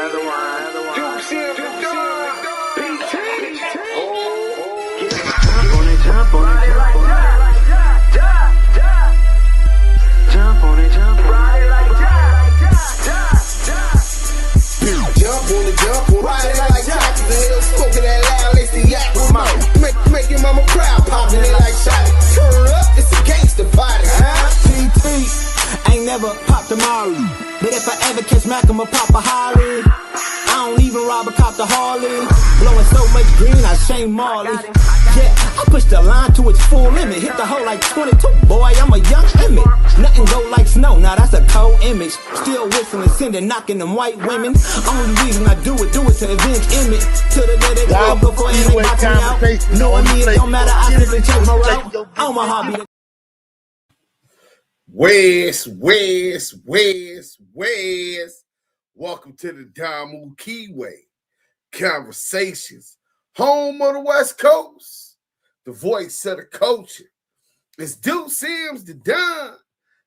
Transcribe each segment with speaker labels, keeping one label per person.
Speaker 1: Duse M, PT.
Speaker 2: Jump on it, jump on it, jump on it. Jump on it, jump on it.
Speaker 1: Jump on it, jump on it. Ride it like Taki. The hell smoking that loud, lace the yak with mouth. Make your mama proud, popping it like shot. Turn up, it's a gangster party.
Speaker 3: PT ain't never popped a Mari, but if I ever catch Mac, I'ma pop a Holly. I don't even rob a cop the Harley. Blowing so much green, I shame Marley. Yeah, I push the line to its full limit. Hit the hole like 22, boy, I'm a young Emmett. Nothing go like snow, now that's a cold image. Still whistling, sending, knocking them white women. Only reason I do it to avenge image. To the day they go before and they box me out. Knowing me, it don't matter, I simply change my route. On my hobby.
Speaker 4: Wes. Welcome to the Damu Kiwe Conversations, home of the West Coast, the voice of the culture. It's Duse M's the Don,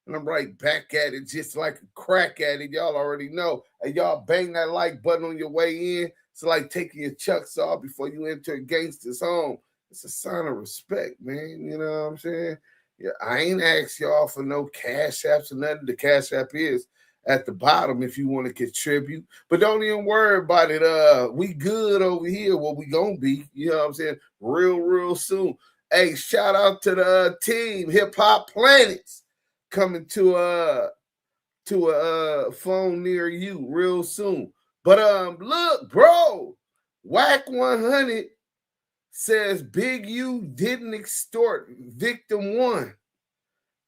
Speaker 4: and I'm right back at it just like a crack at it. Y'all already know. And y'all bang that like button on your way in. It's like taking your chucks off before you enter a gangster's home. It's a sign of respect, man. You know what I'm saying? Yeah, I ain't asked y'all for no cash apps or nothing. The cash app is at the bottom if you want to contribute. But don't even worry about it. We good over here. What we gonna be, you know what I'm saying? Real soon. Hey, shout out to the team, Hip Hop Planets, coming to a phone near you real soon. But look, bro, Wack100 says Big U didn't extort victim one.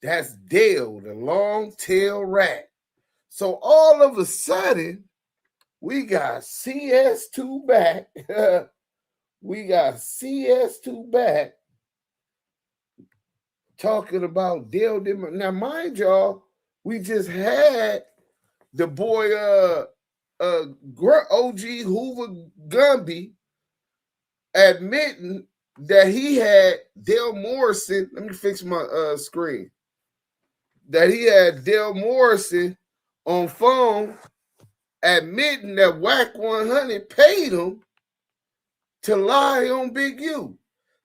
Speaker 4: That's Dale, the long tail rat. So all of a sudden, we got CS2 back. We got CS2 back talking about Dale. Now, mind y'all, we just had the boy OG Hoover Gumby admitting that he had Dale Morrison. Let me fix my screen. That he had Dale Morrison on phone admitting that Wack100 paid him to lie on Big U,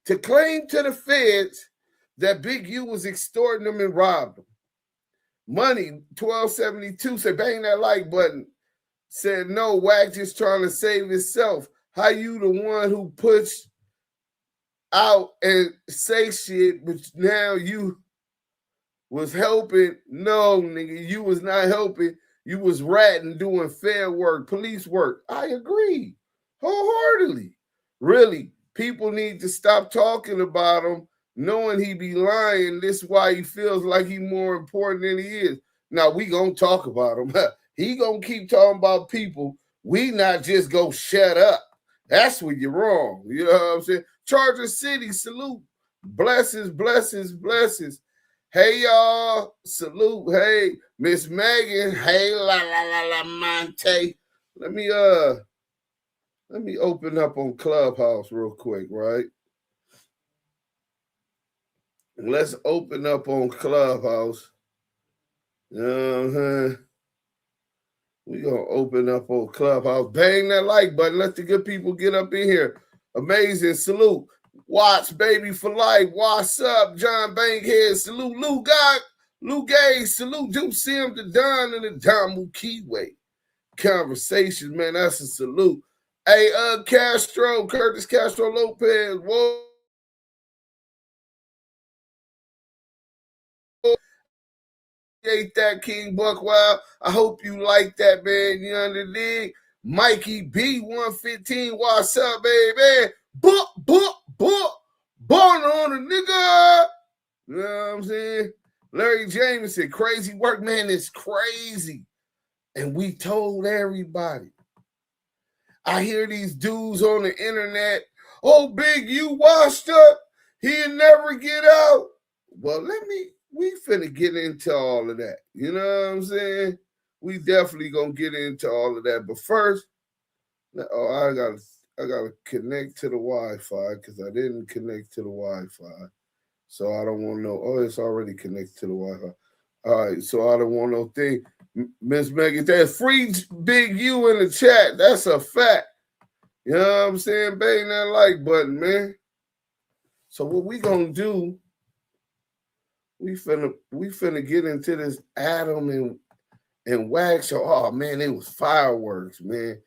Speaker 4: to claim to the feds that Big U was extorting them and robbed them. Money, 1272, said bang that like button. Said no, Wack just trying to save himself. How you the one who pushed out and say shit, but now you was helping? No, nigga, you was not helping. You was ratting, doing fair work, police work. I agree wholeheartedly. Really, people need to stop talking about him, knowing he be lying. This is why he feels like he more important than he is. Now, we gonna talk about him. He gonna keep talking about people. We not just go shut up. That's where you're wrong. You know what I'm saying? Charger City, salute. Blessings. Hey, y'all. Salute. Hey, Miss Megan. Hey, la, Monte. Let me open up on Clubhouse real quick, right? Let's open up on Clubhouse. We're going to open up on Clubhouse. Bang that like button. Let the good people get up in here. Amazing. Salute. Watts, baby, for life. What's up, John Bankhead? Salute, Lou Gay. Salute, Duse M, the Don, and the Damu Kiwe Conversations, man. That's a salute. Hey, Curtis Castro Lopez. Whoa. That King Buckwild. I hope you like that, man. You understand? Mikey B115. What's up, baby? Born on a nigga. You know what I'm saying? Larry Jameson, crazy work, man. It's crazy. And we told everybody. I hear these dudes on the internet. Oh, Big U washed up. He'll never get out. Well, we finna get into all of that. You know what I'm saying? We definitely gonna get into all of that. But first, I gotta connect to the Wi-Fi because I didn't connect to the Wi-Fi. So I don't want no, it's already connected to the Wi-Fi. All right, so I don't want no thing. Miss Megan, there's free Big U in the chat. That's a fact. You know what I'm saying? Bang that like button, man. So what we gonna do? We finna get into this Adam and Wack show. Oh man, it was fireworks, man.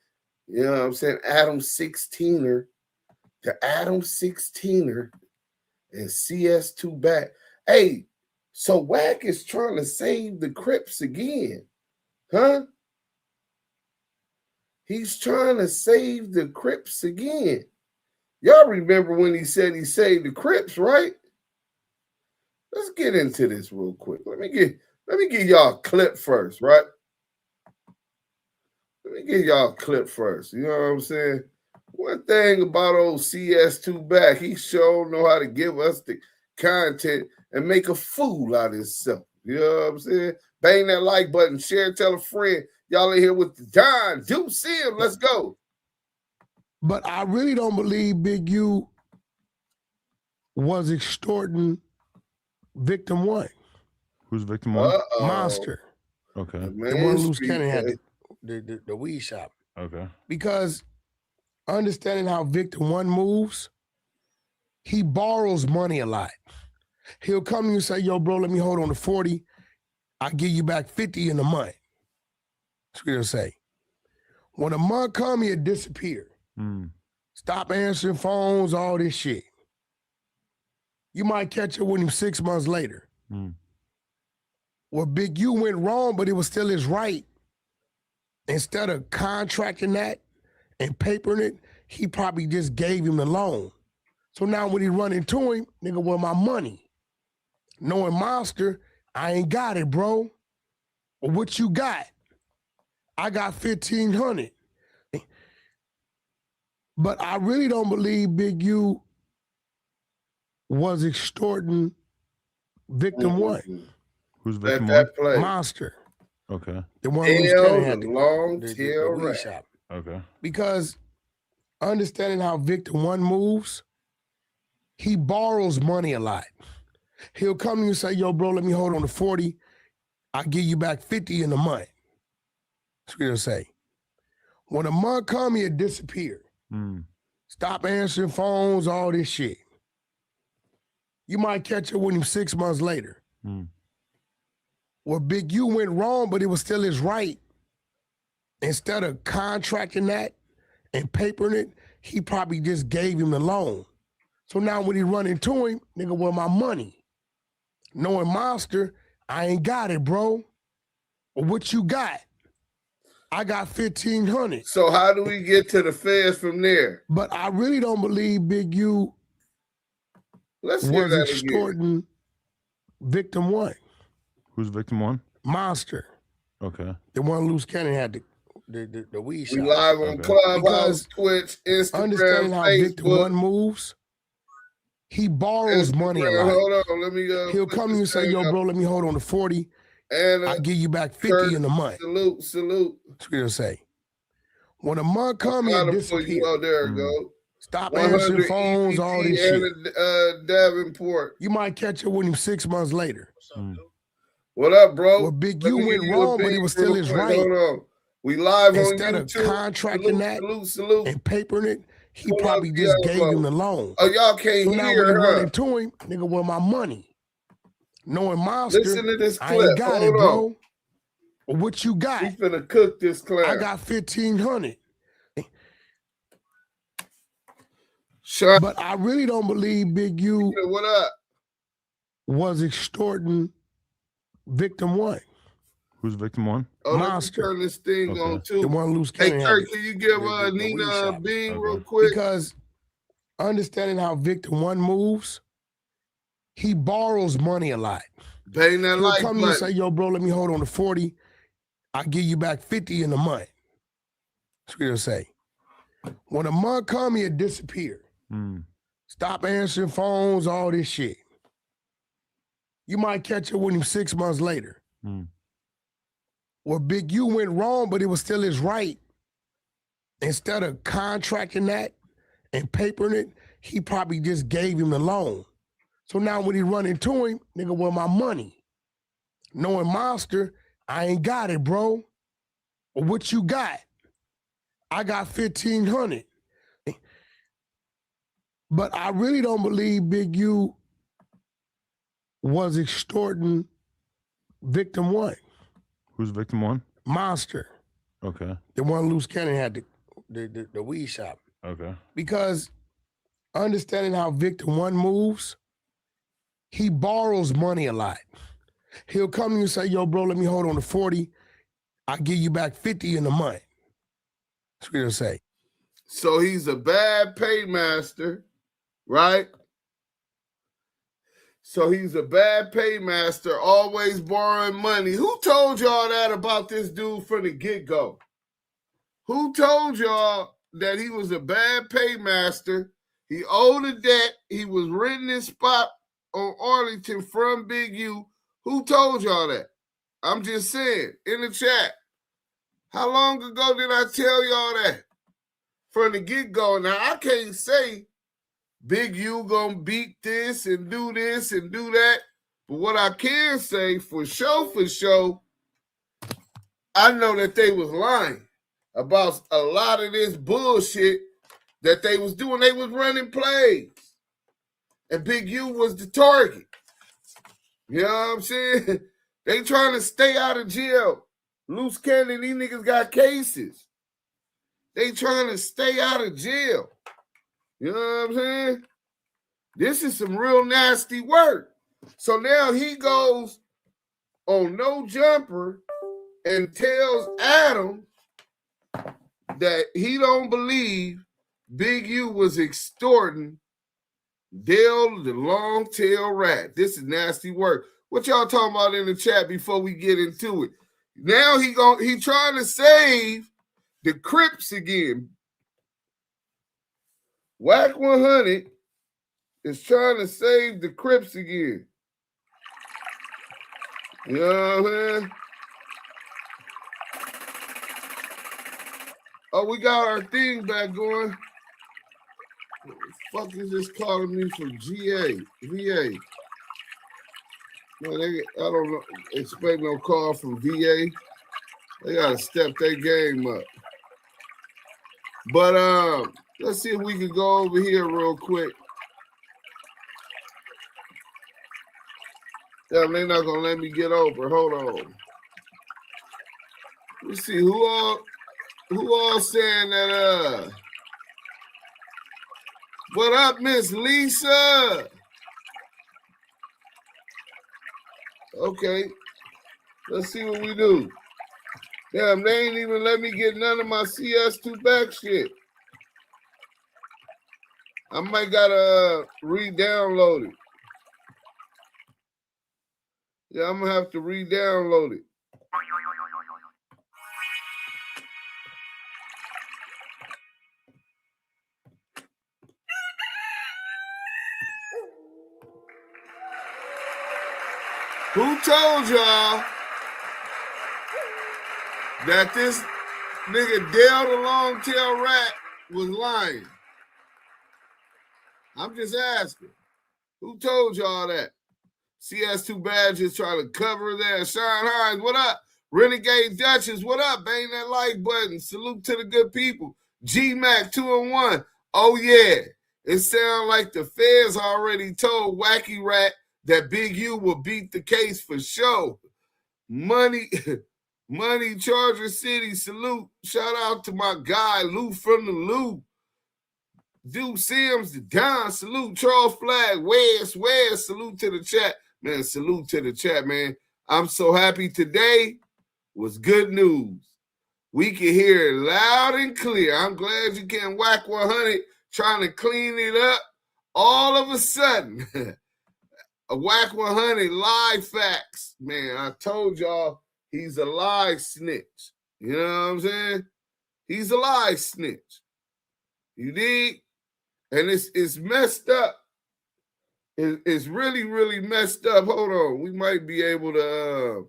Speaker 4: You know what I'm saying? Adam 16er, the Adam 16er, and CS2 back. Hey, so Wack is trying to save the Crips again, huh? He's trying to save the Crips again. Y'all remember when he said he saved the Crips, right? Let's get into this real quick. Let me give y'all a clip first, right? Let me give y'all a clip first. You know what I'm saying? One thing about old CS2 back, he sure know how to give us the content and make a fool out of himself. You know what I'm saying? Bang that like button, share, tell a friend. Y'all in here with the Don, Duse M. Let's go.
Speaker 5: But I really don't believe Big U was extorting victim one.
Speaker 6: Who's victim one?
Speaker 5: Monster.
Speaker 6: Okay.
Speaker 5: The one Loose Cannon had the weed shop.
Speaker 6: Okay.
Speaker 5: Because understanding how victim one moves, he borrows money a lot. He'll come to you and say, yo, bro, let me hold on to 40. I'll give you back 50 in a month. That's what he'll say. When a month comes, he'll disappear. Stop answering phones, all this shit. You might catch up with him 6 months later. Well, Big U went wrong, but it was still his right. Instead of contracting that and papering it, he probably just gave him the loan. So now when he run into him, nigga, well, my money. Knowing Monster, I ain't got it, bro. Well, what you got? I got 1,500. But I really don't believe Big U was extorting victim one.
Speaker 6: Who's victim
Speaker 4: that
Speaker 6: one?
Speaker 4: play.
Speaker 5: Monster.
Speaker 6: Okay.
Speaker 5: The one who had
Speaker 4: long
Speaker 5: the
Speaker 4: tail
Speaker 5: weed
Speaker 4: rat.
Speaker 5: shop.
Speaker 6: Okay.
Speaker 5: Because understanding how victim one moves, he borrows money a lot. He'll come to you and say, yo, bro, let me hold on to 40. I'll give you back 50 in a month. That's what he'll say. When a month comes, he'll disappear. Stop answering phones, all this shit. You might catch up with him 6 months later. Well, Big U went wrong, but it was still his right. Instead of contracting that and papering it, he probably just gave him the loan. So now when he run into him, nigga, well, my money. Knowing Monster, I ain't got it, bro. Well, what you got? I got 1,500.
Speaker 4: So how do we get to the feds from there?
Speaker 5: But I really don't believe Big U
Speaker 4: Let's hear
Speaker 5: was
Speaker 4: that
Speaker 5: extorting
Speaker 4: again.
Speaker 5: victim one.
Speaker 6: Who's victim one?
Speaker 5: Monster.
Speaker 6: Okay.
Speaker 5: The one Loose Cannon had the weed shop.
Speaker 4: We live on Clubhouse,
Speaker 5: Because
Speaker 4: Twitch, Instagram,
Speaker 5: understanding how victim
Speaker 4: Facebook.
Speaker 5: one moves, he borrows money a lot.
Speaker 4: Hold on, let me
Speaker 5: He'll come to you and say, yo, bro, let me hold on to 40.
Speaker 4: And
Speaker 5: I'll give you back 50 in a month.
Speaker 4: Salute.
Speaker 5: That's what he'll say. When a month comes, he'll disappear.
Speaker 4: Oh, there it go.
Speaker 5: Stop answering phones, all this shit.
Speaker 4: And Davenport.
Speaker 5: You might catch up with him 6 months later.
Speaker 4: What up, bro?
Speaker 5: Well, Big U went wrong, but it was still his right.
Speaker 4: Hold on. We live
Speaker 5: Instead
Speaker 4: on
Speaker 5: of
Speaker 4: YouTube.
Speaker 5: contracting that
Speaker 4: Salute.
Speaker 5: and papering it, he probably just gave him the loan.
Speaker 4: Oh, y'all can't
Speaker 5: So now when
Speaker 4: hear,
Speaker 5: he
Speaker 4: huh?
Speaker 5: run into him, nigga, well, my money. Knowing Monster,
Speaker 4: Listen to this
Speaker 5: I
Speaker 4: clip.
Speaker 5: ain't got it, bro. Well, what you got?
Speaker 4: We finna cook this clip.
Speaker 5: I got 1,500.
Speaker 4: Shut
Speaker 5: But I really don't believe Big U
Speaker 4: What up?
Speaker 5: was extorting victim one.
Speaker 6: Who's victim one?
Speaker 4: Oh,
Speaker 5: Monster.
Speaker 4: let me turn this thing
Speaker 6: Okay.
Speaker 4: on too.
Speaker 5: The one Loose
Speaker 4: Hey,
Speaker 5: Cannon
Speaker 4: Kirk,
Speaker 5: had
Speaker 4: can you give
Speaker 5: the weed
Speaker 4: Nina a
Speaker 5: shop.
Speaker 4: bean
Speaker 6: Okay.
Speaker 4: real quick?
Speaker 5: Because understanding how victim one moves, he borrows money a lot.
Speaker 4: Bang that
Speaker 5: He'll
Speaker 4: like
Speaker 5: come to you and
Speaker 4: button.
Speaker 5: say, yo, bro, let me hold on to 40. I'll give you back 50 in a month. That's what he'll say. When a month comes, he'll disappear. Stop answering phones, all this shit. You might catch up with him 6 months later. Well, Big U went wrong, but it was still his right. Instead of contracting that and papering it, he probably just gave him the loan. So now when he run into him, nigga, well, my money. Knowing Monster, I ain't got it, bro. What you got? I got 1,500. But I really don't believe Big U was extorting victim one.
Speaker 6: Who's victim one?
Speaker 5: Monster.
Speaker 6: Okay.
Speaker 5: The one Loose Cannon had the weed shop.
Speaker 6: Okay.
Speaker 5: Because understanding how victim one moves, he borrows money a lot. He'll come to you and say, yo, bro, let me hold on to 40. I'll give you back 50 in a month. That's what he'll say.
Speaker 4: So he's a bad paymaster, right? So he's a bad paymaster, always borrowing money. Who told y'all that about this dude from the get-go? Who told y'all that he was a bad paymaster? He owed a debt. He was renting his spot on Arlington from Big U. Who told y'all that? I'm just saying, in the chat. How long ago did I tell y'all that? From the get-go. Now, I can't say Big U gonna beat this and do that. But what I can say for sure, I know that they was lying about a lot of this bullshit that they was doing. They was running plays. And Big U was the target. You know what I'm saying? They trying to stay out of jail. Loose Cannon, these niggas got cases. They trying to stay out of jail. You know what I'm saying? This is some real nasty work. So now he goes on No Jumper and tells Adam that he don't believe Big U was extorting Dale the long tail rat. This is nasty work. What y'all talking about in the chat before we get into it? Now he trying to save the Crips again. Wack100 is trying to save the Crips again. You know what I'm saying? Oh, we got our thing back going. What the fuck is this calling me from VA? No, I don't know. Expect no call from VA. They gotta step their game up. But let's see if we can go over here real quick. Damn, they're not gonna let me get over. Hold on. Let's see who all saying that. What up, Miss Lisa? Okay, let's see what we do. Damn, they ain't even let me get none of my CS2 back shit. I might gotta re-download it. Yeah, I'm gonna have to re-download it. Who told y'all that this nigga Dale the long tail rat was lying? I'm just asking. Who told y'all that? CS2 Badges trying to cover that. Sean Hines, what up? Renegade Duchess, what up? Bang that like button. Salute to the good people. G-Mac 2 and 1. Oh, yeah. It sounds like the feds already told Wacky Rat that Big U will beat the case for sure. Money Charger City, salute. Shout out to my guy, Lou from the Lou. Duse M, the Don, salute. Charles Flag, Wes, salute to the chat. Man, salute to the chat, man. I'm so happy today was good news. We can hear it loud and clear. I'm glad you can. Wack100 trying to clean it up. All of a sudden, a Wack100 live facts. Man, I told y'all he's a lie snitch. You know what I'm saying? He's a lie snitch. You dig? And it's messed up. It's really, really messed up. Hold on. We might be able to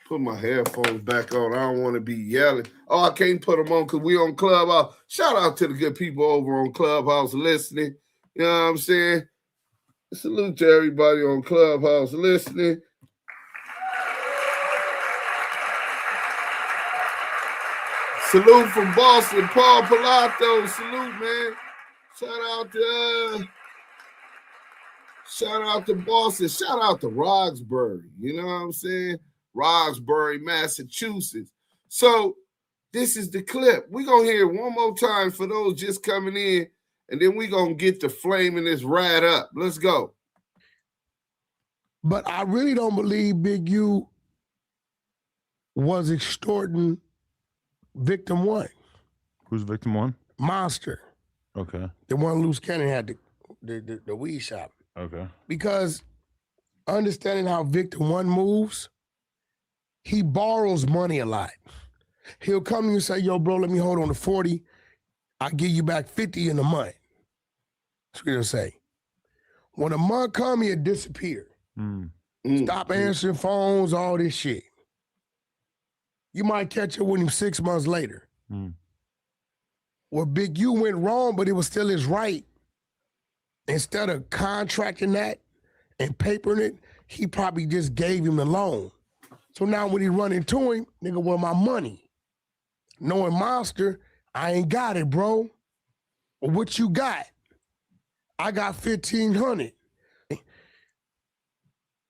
Speaker 4: put my headphones back on. I don't want to be yelling. Oh, I can't put them on because we on Clubhouse. Shout out to the good people over on Clubhouse listening. You know what I'm saying? Salute to everybody on Clubhouse listening. Salute from Boston, Paul Pilato. Salute, man. Shout out to Boston. Shout out to Roxbury. You know what I'm saying? Roxbury, Massachusetts. So this is the clip. We're going to hear it one more time for those just coming in, and then we're going to get to flaming this rat up. Let's go.
Speaker 5: But I really don't believe Big U was extorting victim one.
Speaker 6: Who's victim one?
Speaker 5: Monster.
Speaker 6: Okay.
Speaker 5: The one Loose Cannon had the weed shop.
Speaker 6: Okay.
Speaker 5: Because understanding how victim one moves, he borrows money a lot. He'll come to you and say, yo, bro, let me hold on to 40. I'll give you back 50 in a month. That's what he'll say. When a month comes, he'll disappear. Stop answering phones, all this shit. You might catch up with him 6 months later. Well, Big U went wrong, but it was still his right. Instead of contracting that and papering it, he probably just gave him the loan. So now when he run into him, nigga, where my money? Knowing Monster, I ain't got it, bro. Well, what you got? I got 1,500.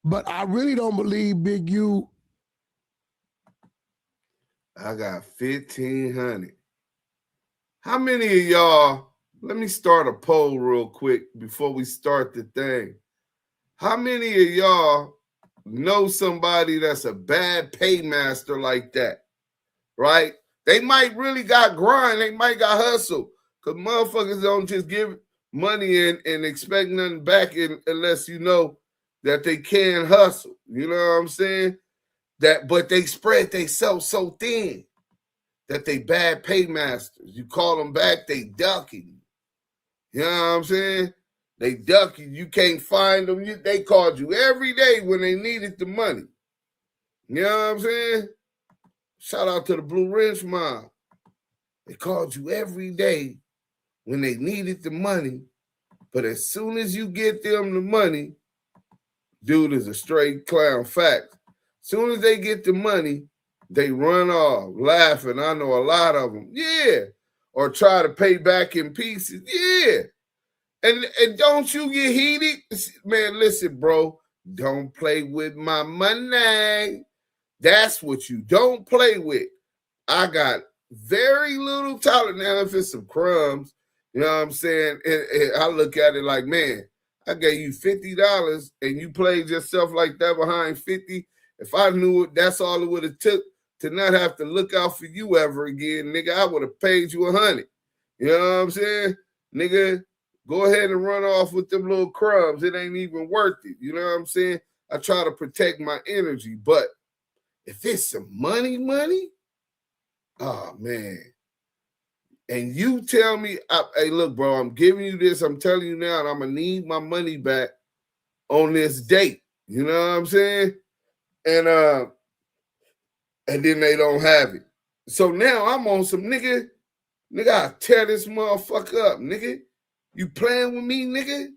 Speaker 5: But I really don't believe Big U.
Speaker 4: I got 1,500. How many of y'all, let me start a poll real quick before we start the thing. How many of y'all know somebody that's a bad paymaster like that, right? They might really got grind. They might got hustle, because motherfuckers don't just give money and expect nothing back unless you know that they can hustle. You know what I'm saying? But they spread themselves so thin that they bad paymasters. You call them back, they ducking you. You know what I'm saying? They duck you. You can't find them. They called you every day when they needed the money. You know what I'm saying? Shout out to the Blue Ridge mob. They called you every day when they needed the money. But as soon as you get them the money, dude is a straight clown. Fact. As soon as they get the money, they run off laughing. I know a lot of them. Yeah. Or try to pay back in pieces. Yeah. And don't you get heated? Man, listen, bro. Don't play with my money. That's what you don't play with. I got very little talent. Now, if it's some crumbs, you know what I'm saying? And I look at it like, man, I gave you $50 and you played yourself like that behind 50. If I knew it, that's all it would have took to not have to look out for you ever again, nigga. I would have paid you 100. You know what I'm saying? Nigga, go ahead and run off with them little crumbs. It ain't even worth it. You know what I'm saying? I try to protect my energy. But if it's some money, oh, man. And you tell me, hey, look, bro, I'm giving you this. I'm telling you now, and I'm going to need my money back on this date. You know what I'm saying? And then they don't have it. So now I'm on some nigga, I tear this motherfucker up, nigga. You playing with me, nigga?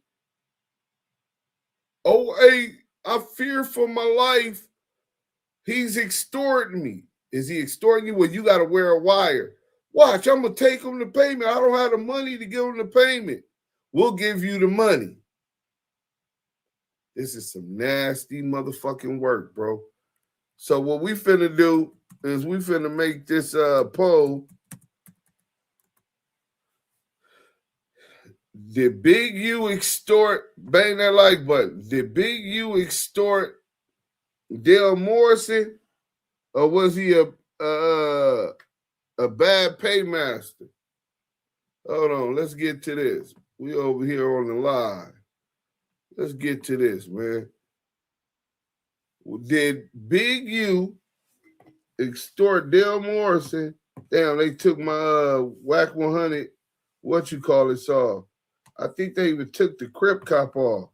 Speaker 4: Oh, hey, I fear for my life. He's extorting me. Is he extorting you? Well, you got to wear a wire. Watch, I'm going to take him the payment. I don't have the money to give him the payment. We'll give you the money. This is some nasty motherfucking work, bro. So what we finna do is we finna make this poll. Did Big U extort, bang that like button, did Big U extort Dale Morrison, or was he a bad paymaster? Hold on, let's get to this. We over here on the live. Let's get to this, man. Did Big U extort Dale Morrison? Damn, they took my Wack100, what you call it, off. I think they even took the Crip Cop off.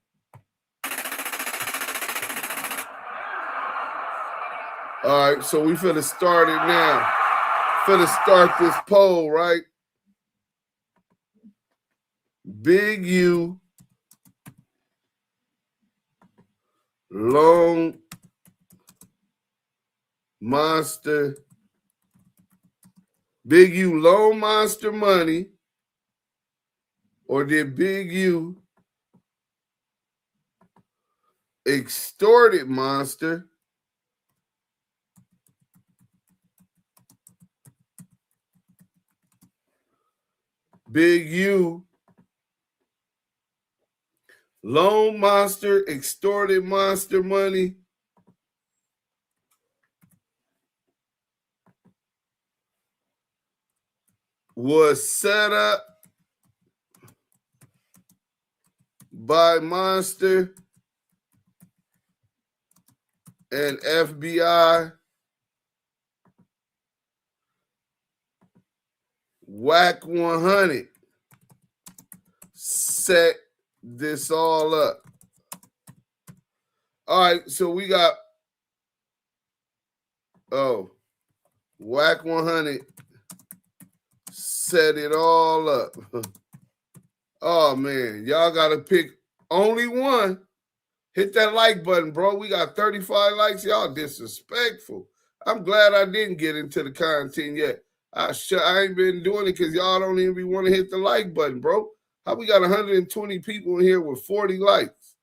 Speaker 4: All right, so we finna start it now. Finna start this poll, right? Big U Loan Monster, Big U loan Monster money, or did Big U extorted Monster? Big U loan Monster, extorted Monster money, was set up by Monster and FBI. Wack100 set this all up. All right, so we got, Wack100 set it all up. Oh, man, y'all got to pick only one. Hit that like button, bro. We got 35 likes. Y'all disrespectful. I'm glad I didn't get into the content yet. I ain't been doing it because y'all don't even want to hit the like button, bro. How we got 120 people in here with 40 likes?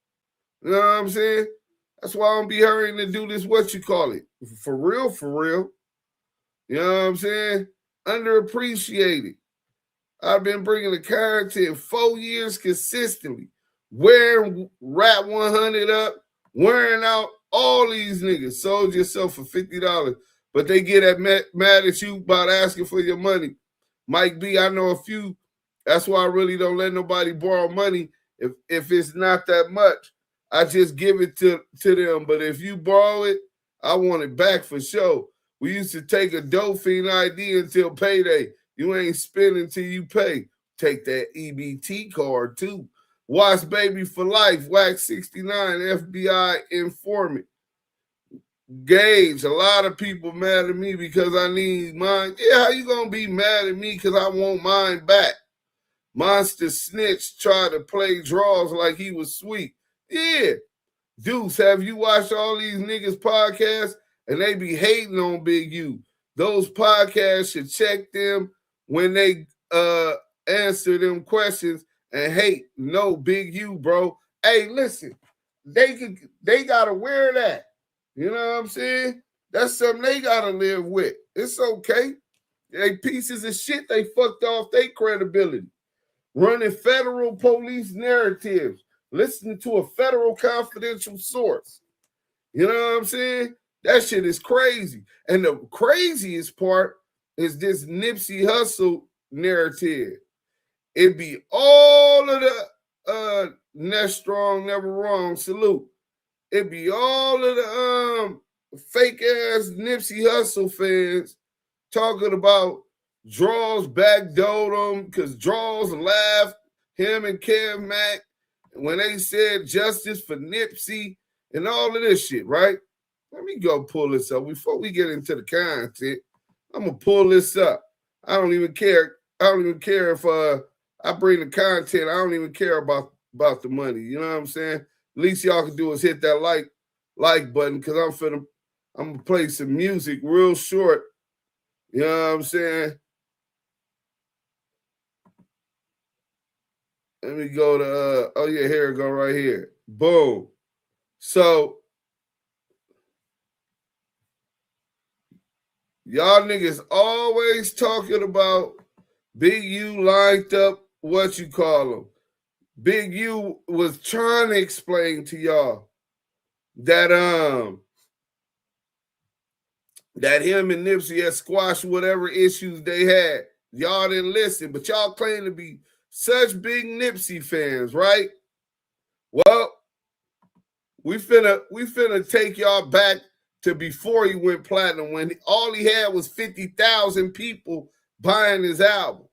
Speaker 4: You know what I'm saying? That's why I don't be hurrying to do this, what you call it. For real, for real. You know what I'm saying? Underappreciated. I've been bringing the content 4 years consistently. Wearing Rap 100 up, wearing out all these niggas. Sold yourself for $50. But they get mad at you about asking for your money. Mike B, I know a few. That's why I really don't let nobody borrow money if it's not that much. I just give it to them. But if you borrow it, I want it back for sure. We used to take a dope fiend ID until payday. You ain't spending till you pay. Take that EBT card too. Watch Baby for Life, Wack69, FBI informant. Gage, a lot of people mad at me because I need mine. Yeah, how you gonna be mad at me because I want mine back? Monster Snitch tried to play draws like he was sweet. Yeah. Deuce, have you watched all these niggas podcasts? And they be hating on Big U. Those podcasts should check them when they answer them questions and hate. No, Big U, bro. Hey, listen, they gotta wear that. You know what I'm saying? That's something they gotta live with. It's okay. They pieces of shit, they fucked off their credibility. Running federal police narratives, listening to a federal confidential source. You know what I'm saying? That shit is crazy. And the craziest part is this Nipsey Hussle narrative. It be all of the never strong, never wrong, salute. It be all of the fake ass Nipsey Hussle fans talking about Draws backdoored him because Draws laughed, him and Kev Mack, when they said justice for Nipsey and all of this shit, right? Let me go pull this up. Before we get into the content, I'm going to pull this up. I don't even care. I don't even care if I bring the content. I don't even care about the money. You know what I'm saying? Least y'all can do is hit that like button because I'm going to play some music real short. You know what I'm saying? Let me go to, oh yeah, here it go right here. Boom. So, y'all niggas always talking about Big U lined up, what you call him. Big U was trying to explain to y'all that that him and Nipsey had squashed whatever issues they had. Y'all didn't listen, but y'all claim to be such big Nipsey fans, right? Well, we finna take y'all back to before he went platinum, when all he had was 50,000 people buying his album.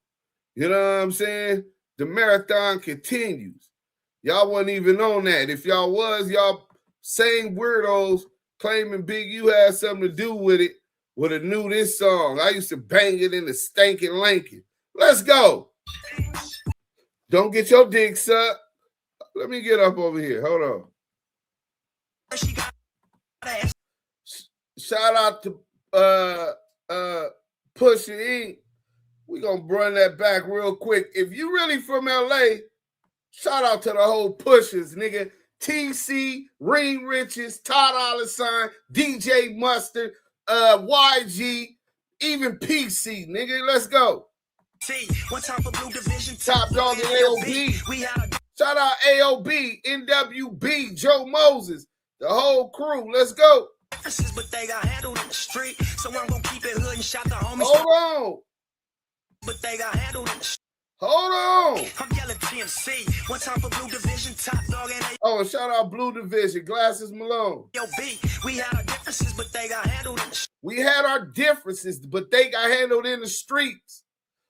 Speaker 4: You know what I'm saying? The marathon continues. Y'all wasn't even on that. If y'all was, y'all same weirdos claiming Big U had something to do with it would have knew this song. I used to bang it in the stankin' Lincoln. Let's go. Don't get your dick sucked. Let me get up over here. Hold on. Shout out to Pusha E. We gonna run that back real quick. If you really from LA, shout out to the whole Pushers, nigga. TC, Ring Riches, Todd Allison, DJ Mustard, YG, even PC, nigga. Let's go. Top Dog and AOB. Shout out AOB, NWB, Joe Moses, the whole crew. Let's go.
Speaker 7: But they got handled in the street, so I'm gonna keep it hood and shout the homies.
Speaker 4: Hold on.
Speaker 7: But they got handled in the street.
Speaker 4: Hold on.
Speaker 7: I'm yelling TMC. One time for Blue Division, Top Dog and
Speaker 4: Oh, and shout out Blue Division, Glasses Malone.
Speaker 7: AOB. We had our differences, but they got handled in the street.
Speaker 4: We had our differences, but they got handled in the streets.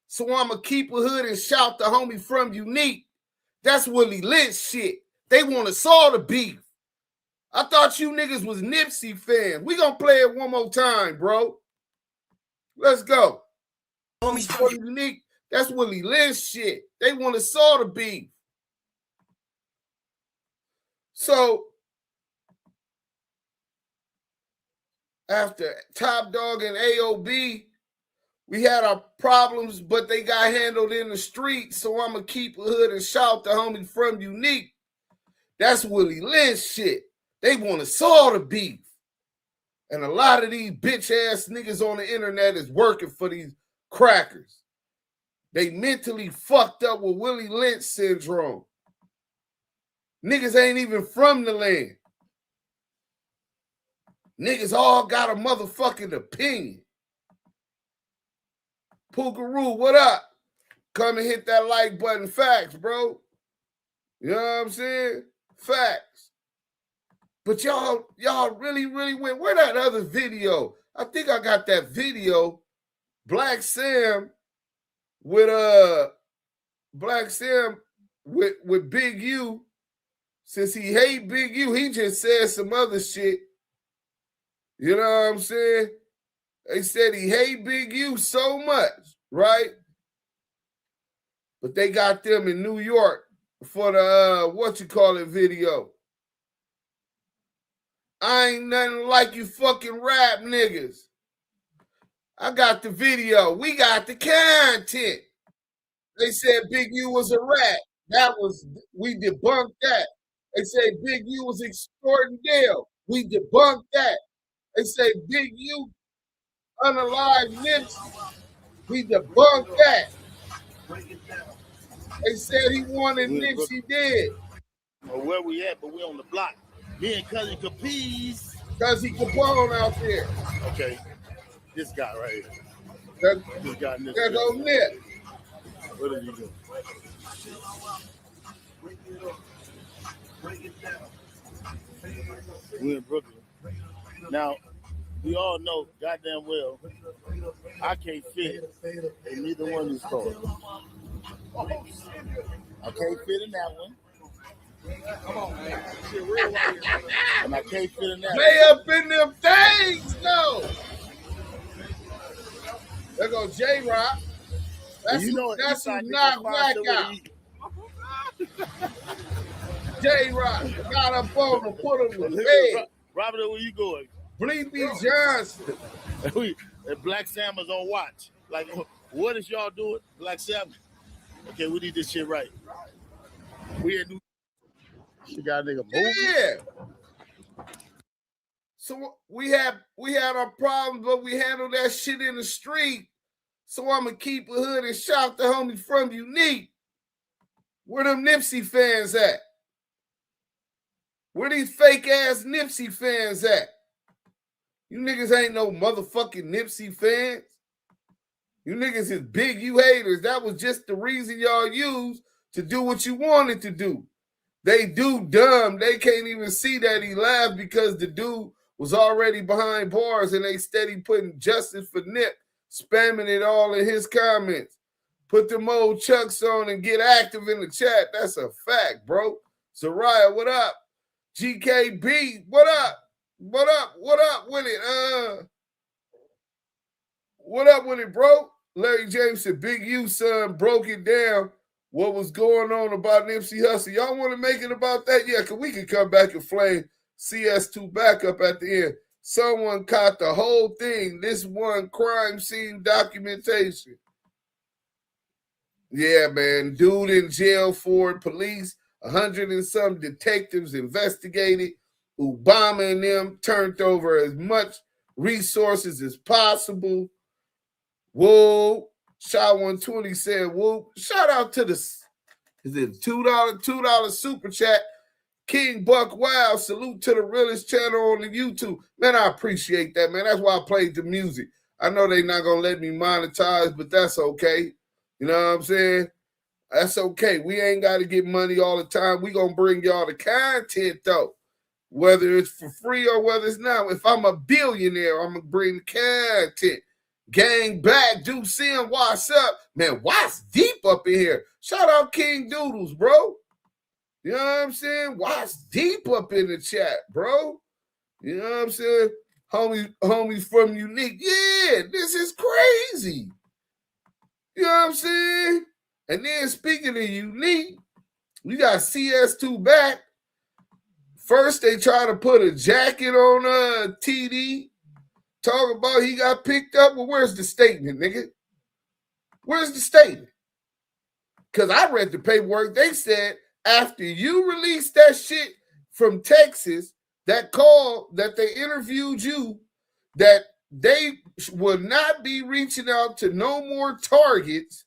Speaker 4: So I'ma keep a hood and shout the homie from Unique. That's Willie Lynch shit. They want us all to beef. I thought you niggas was Nipsey fans. We gonna play it one more time, bro. Let's go.
Speaker 7: Homies
Speaker 4: For Unique, that's Willie Lynch shit. They want us all to beef. So after Top Dog and AOB, we had our problems, but they got handled in the street. So I'm going to keep a hood and shout the homie from Unique. That's Willie Lynch shit. They want us all to beef. And a lot of these bitch-ass niggas on the internet is working for these crackers. They mentally fucked up with Willie Lynch syndrome. Niggas ain't even from the land. Niggas all got a motherfucking opinion. Pookaroo, what up? Come and hit that like button. Facts, bro. You know what I'm saying? Facts. But y'all really went. Where that other video? I think I got that video. Black Sam with Big U. Since he hate Big U, he just said some other shit. You know what I'm saying? They said he hate Big U so much, right? But they got them in New York for the video. I ain't nothing like you fucking rap niggas. I got the video. We got the content. They said Big U was a rat. We debunked that. They say Big U was extorting Dale. We debunked that. They say Big U unalive Nipsey. We debunked that. They said he wanted Nipsey dead.
Speaker 8: Well, where we at, but we on the block. Me and Cousin Capiz.
Speaker 4: Cousin Capone out there.
Speaker 8: Okay. This guy right here. This guy in this.
Speaker 4: There go Nip.
Speaker 8: What is he doing? We in Brooklyn. Now, we all know goddamn well I can't fit in neither one of these cars. I can't fit in that one. Come on, man. And I can't fit in that
Speaker 4: Lay up in them things, no. There go J-Rock. That's who knocked Wack out. J-Rock got up on him, put him in bed.
Speaker 8: Robert, where you going?
Speaker 4: Bleepy Johnson.
Speaker 8: And Black Sam is on watch. Like, what is y'all doing? Black Sam. Okay, we need this shit right. We in New. She got a nigga moving.
Speaker 4: Yeah. So we had our problems, but we handled that shit in the street. So I'm gonna keep a hood and shout the homie from Unique. Where them Nipsey fans at? Where these fake ass Nipsey fans at? You niggas ain't no motherfucking Nipsey fans. You niggas is Big U haters. That was just the reason y'all used to do what you wanted to do. They do dumb. They can't even see that he laughed because the dude was already behind bars and they steady putting justice for Nip, spamming it all in his comments. Put them old chucks on and get active in the chat. That's a fact, bro. Zariah, what up? GKB, what up? What up? What up with it? What up with it, bro? Larry James said, Big U, son, broke it down. What was going on about Nipsey Hussle? Y'all want to make it about that? Yeah, because we can come back and flame CS2 backup at the end. Someone caught the whole thing. This one crime scene documentation. Yeah, man. Dude in jail for it. Police, 100 and some detectives investigated. Obama and them turned over as much resources as possible. Whoa. Shot 120 said, whoa. Shout out to the, is it $2 super chat. King Buck Wow, salute to the realest channel on the YouTube. Man, I appreciate that, man. That's why I played the music. I know they're not going to let me monetize, but that's okay. You know what I'm saying? That's okay. We ain't got to get money all the time. We going to bring y'all the content, though. Whether it's for free or whether it's not. If I'm a billionaire, I'm going to bring the content. Gang back, Duse M, what's up? Man, what's deep up in here? Shout out King Doodles, bro. You know what I'm saying? What's deep up in the chat, bro? You know what I'm saying? Homies from Unique. Yeah, this is crazy. You know what I'm saying? And then speaking of Unique, we got CS2 back. First, they try to put a jacket on TD. Talk about he got picked up. Well, where's the statement, nigga? Where's the statement? Because I read the paperwork. They said after you released that shit from Texas, that call that they interviewed you, that they will not be reaching out to no more targets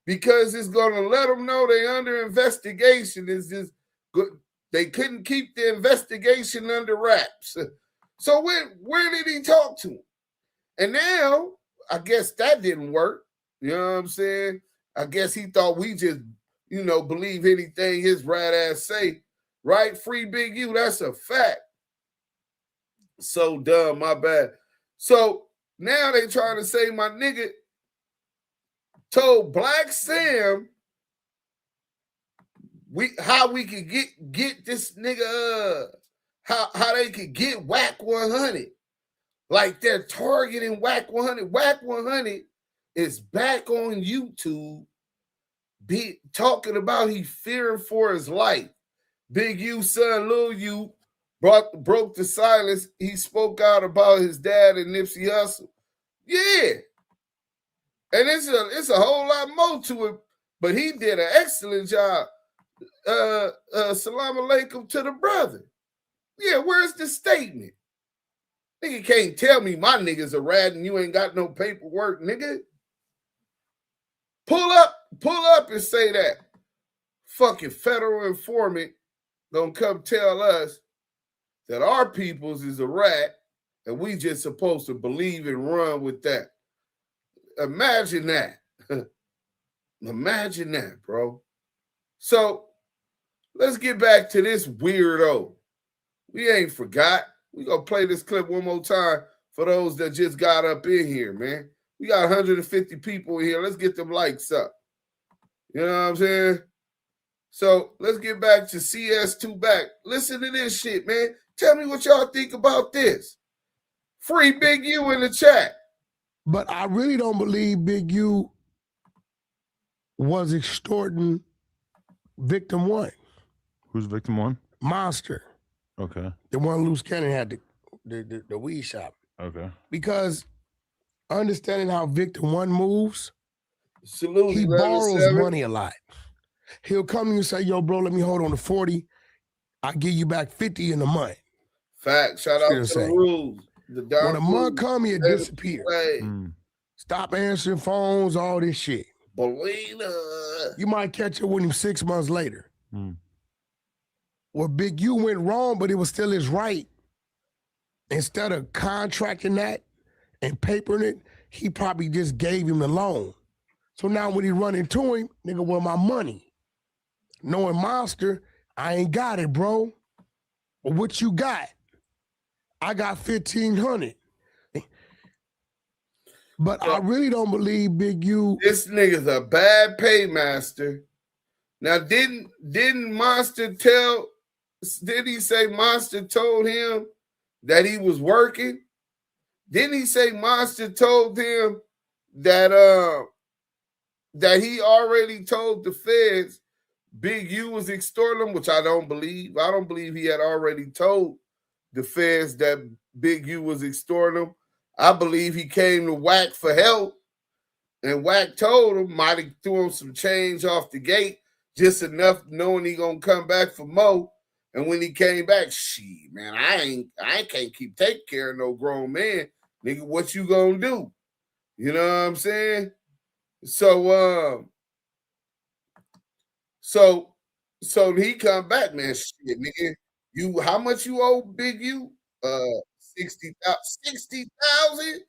Speaker 4: because it's going to let them know they're under investigation. It's just good. They couldn't keep the investigation under wraps. So where did he talk to him? And now, I guess that didn't work. You know what I'm saying? I guess he thought we just, believe anything his rat ass say. Right? Free Big U, that's a fact. So dumb, my bad. So now they trying to say my nigga told Black Sam how we could get this nigga how they could get Wack100. Like they're targeting Wack100. Wack100 is back on YouTube talking about he fearing for his life. Big U son, Lil U broke the silence. He spoke out about his dad and Nipsey Hussle. Yeah. And it's a whole lot more to it, but he did an excellent job. Salam alaikum to the brother. Yeah, where's the statement? Nigga can't tell me my niggas are rat and you ain't got no paperwork, nigga. Pull up and say that. Fucking federal informant gonna come tell us that our peoples is a rat and we just supposed to believe and run with that. Imagine that. Imagine that, bro. So let's get back to this weirdo. We ain't forgot. We gonna play this clip one more time for those that just got up in here, man. We got 150 people in here. Let's get them likes up. You know what I'm saying? So let's get back to CS2 back. Listen to this shit, man. Tell me what y'all think about this. Free Big U in the chat.
Speaker 5: But I really don't believe Big U was extorting victim one.
Speaker 6: Who's victim one?
Speaker 5: Monster.
Speaker 6: Okay.
Speaker 5: The one Loose Cannon had the weed shop.
Speaker 6: Okay.
Speaker 5: Because understanding how victim one moves,
Speaker 4: Salute,
Speaker 5: he borrows money a lot. He'll come to you and say, yo, bro, let me hold on to 40. I'll give you back 50 in a month.
Speaker 4: Fact. Shout out to the rules.
Speaker 5: When a month come, he'll disappear. Stop answering phones, all this shit. You might catch up with him 6 months later. Well, Big U went wrong, but it was still his right. Instead of contracting that and papering it, he probably just gave him the loan. So now when he run into him, nigga, where my money? Knowing Monster, I ain't got it, bro. But what you got? I got 1,500. But I really don't believe Big U.
Speaker 4: This nigga's a bad paymaster. Now, didn't Monster tell? Did he say Monster told him that he was working? Didn't he say Monster told him that that he already told the feds Big U was extorting him, which I don't believe. I don't believe he had already told the feds that Big U was extorting him. I believe he came to Wack for help, and Wack told him, might have threw him some change off the gate, just enough knowing he gonna come back for more. And when he came back, shit, man, I can't keep taking care of no grown man. Nigga, what you gonna do? You know what I'm saying? So he come back, man. Shit, nigga. How much you owe Big U? 60,000?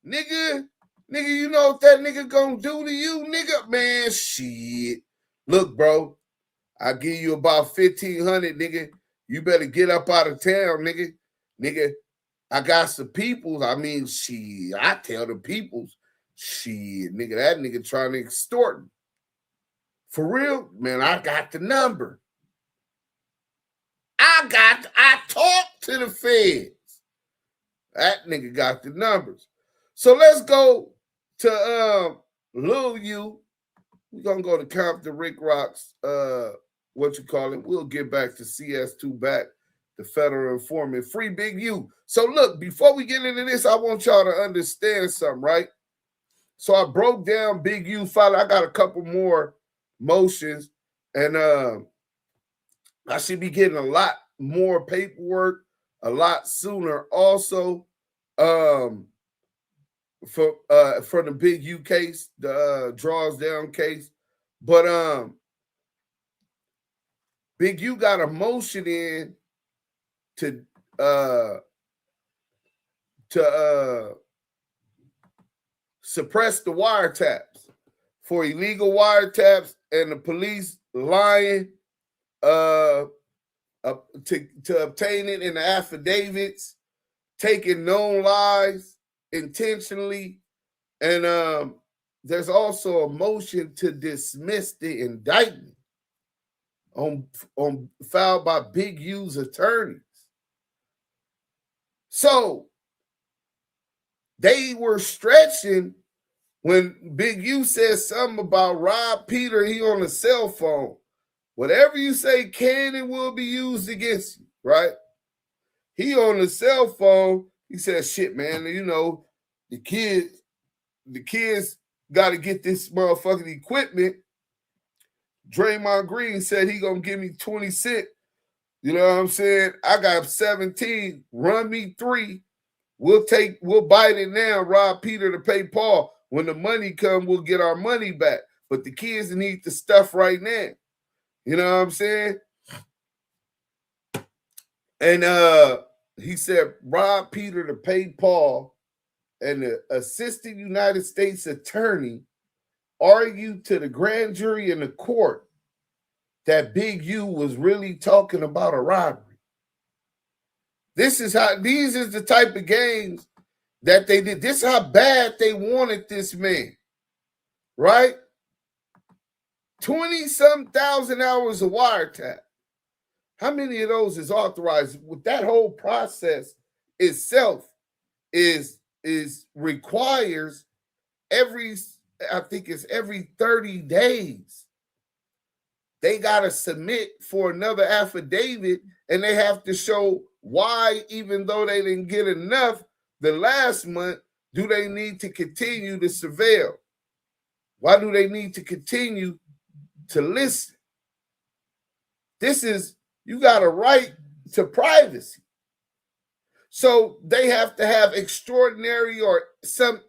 Speaker 4: Nigga, you know what that nigga gonna do to you, nigga? Man, shit. Look, bro, I give you about 1,500, nigga. You better get up out of town, nigga. Nigga, I got some peoples. I mean, shit, I tell the peoples, shit, nigga, that nigga trying to extort me. For real, man, I got the number. I talked to the feds. That nigga got the numbers. So let's go to Lil U. We're gonna go to Compton Rick Rock's We'll get back to CS2 back, the federal informant, free Big U. So look, before we get into this, I want y'all to understand something, right? So I broke down Big U file. I got a couple more motions, and I should be getting a lot more paperwork a lot sooner. Also, for the Big U case, the Draws Down case, but Big U got a motion in to suppress the wiretaps for illegal wiretaps and the police lying to obtain it in the affidavits, taking known lies intentionally, and there's also a motion to dismiss the indictment on filed by Big U's attorneys. So they were stretching when Big U said something about Rob Peter, he on a cell phone. Whatever you say can and will be used against you, right? He on the cell phone, he said, shit, man, you know, the kids got to get this motherfucking equipment. Draymond Green said he gonna give me 20 cents. You know what I'm saying? I got 17, run me 3. We'll bite it now, rob Peter to pay Paul. When the money come, we'll get our money back. But the kids need the stuff right now. You know what I'm saying? And he said, rob Peter to pay Paul, and the assistant United States attorney argued to the grand jury in the court that Big U was really talking about a robbery. These is the type of games that they did. This is how bad they wanted this man, right? 20-some thousand hours of wiretap. How many of those is authorized? With that whole process itself requires every 30 days. They got to submit for another affidavit, and they have to show why, even though they didn't get enough the last month, do they need to continue to surveil? Why do they need to continue to listen? You got a right to privacy. So they have to have extraordinary or some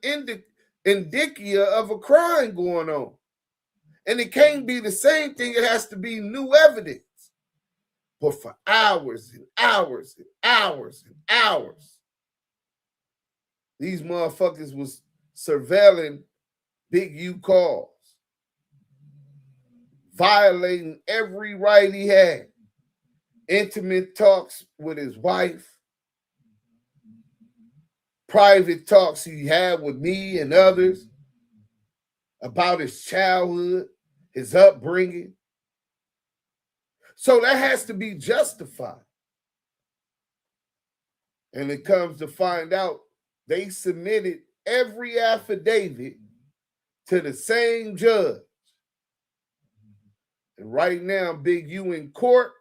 Speaker 4: indicia of a crime going on. And it can't be the same thing. It has to be new evidence. But for hours and hours and hours and hours, these motherfuckers was surveilling Big U calls, violating every right he had. Intimate talks with his wife, private talks he had with me and others about his childhood, his upbringing. So that has to be justified. And it comes to find out they submitted every affidavit to the same judge. And right now, Big U in court,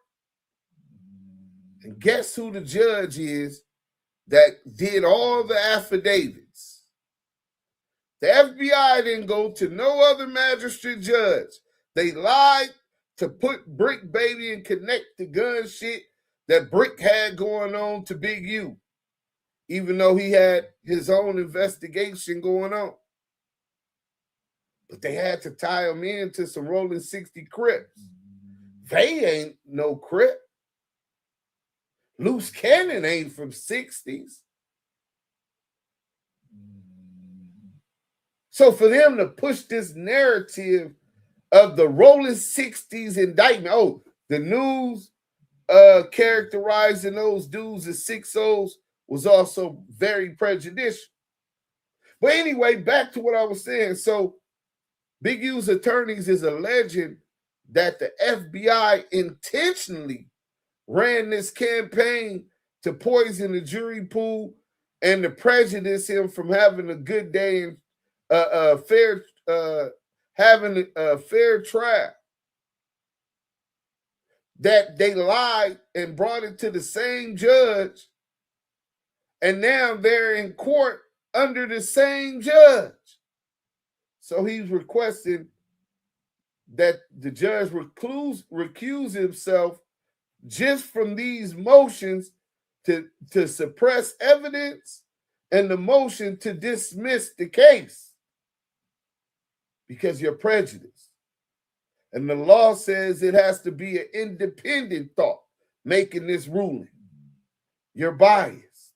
Speaker 4: And guess who the judge is that did all the affidavits? The FBI didn't go to no other magistrate judge. They lied to put Brick Baby and connect the gun shit that Brick had going on to Big U, even though he had his own investigation going on. But they had to tie him into some rolling 60 Crips. They ain't no Crip. Loose Cannon ain't from 60s. So for them to push this narrative of the rolling 60s indictment, oh, the news characterizing those dudes as 6-0s was also very prejudicial. But anyway, back to what I was saying. So Big U's attorneys is alleging that the FBI intentionally ran this campaign to poison the jury pool and to prejudice him from having a good day and having a fair trial. That they lied and brought it to the same judge, and now they're in court under the same judge. So he's requesting that the judge recuse himself just from these motions to suppress evidence and the motion to dismiss the case because you're prejudiced. And the law says it has to be an independent thought making this ruling. You're biased.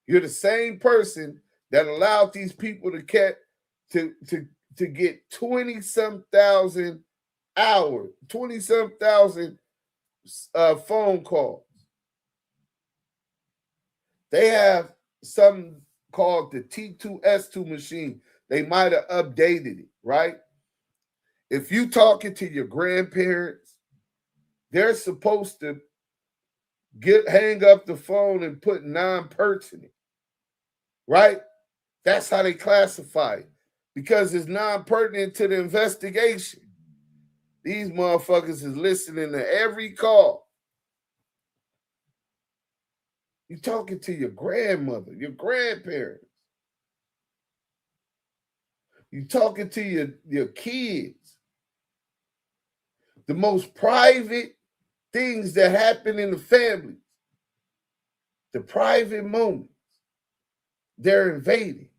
Speaker 4: You're the same person that allowed these people to get 20-some thousand hours, 20-some thousand phone calls. They have something called the T2S2 machine. They might have updated it, right? If you talking to your grandparents, they're supposed to hang up the phone and put non-pertinent, right? That's how they classify it, because it's non-pertinent to the investigation. These motherfuckers is listening to every call. You talking to your grandmother, your grandparents. You talking to your kids. The most private things that happen in the family, the private moments, they're invading.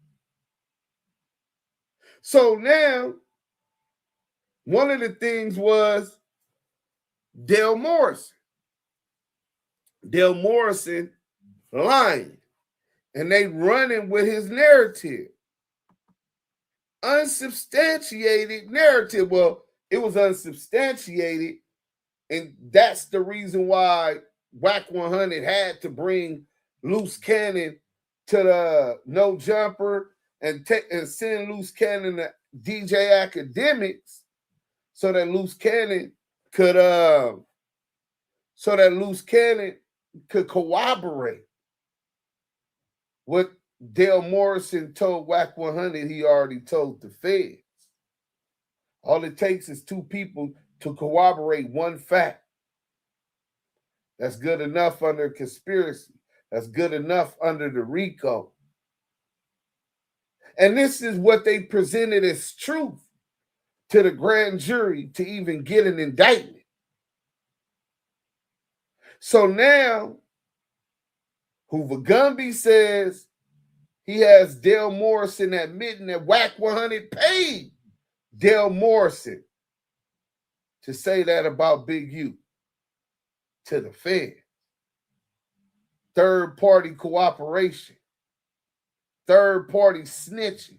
Speaker 4: So now, one of the things was Dale Morrison. Dale Morrison lying, and they running with his narrative. Unsubstantiated narrative. Well, it was unsubstantiated, and that's the reason why Wack100 had to bring Loose Cannon to the No Jumper and send Loose Cannon to DJ Academics so that Loose Cannon could corroborate what Dale Morrison told Wack100 he already told the feds. All it takes is two people to corroborate one fact. That's good enough under conspiracy. That's good enough under the RICO. And this is what they presented as truth to the grand jury to even get an indictment. So now, Hoover Gumby says he has Dale Morrison admitting that Wack100 paid Dale Morrison to say that about Big U to the Fed. Third-party cooperation. Third-party snitching.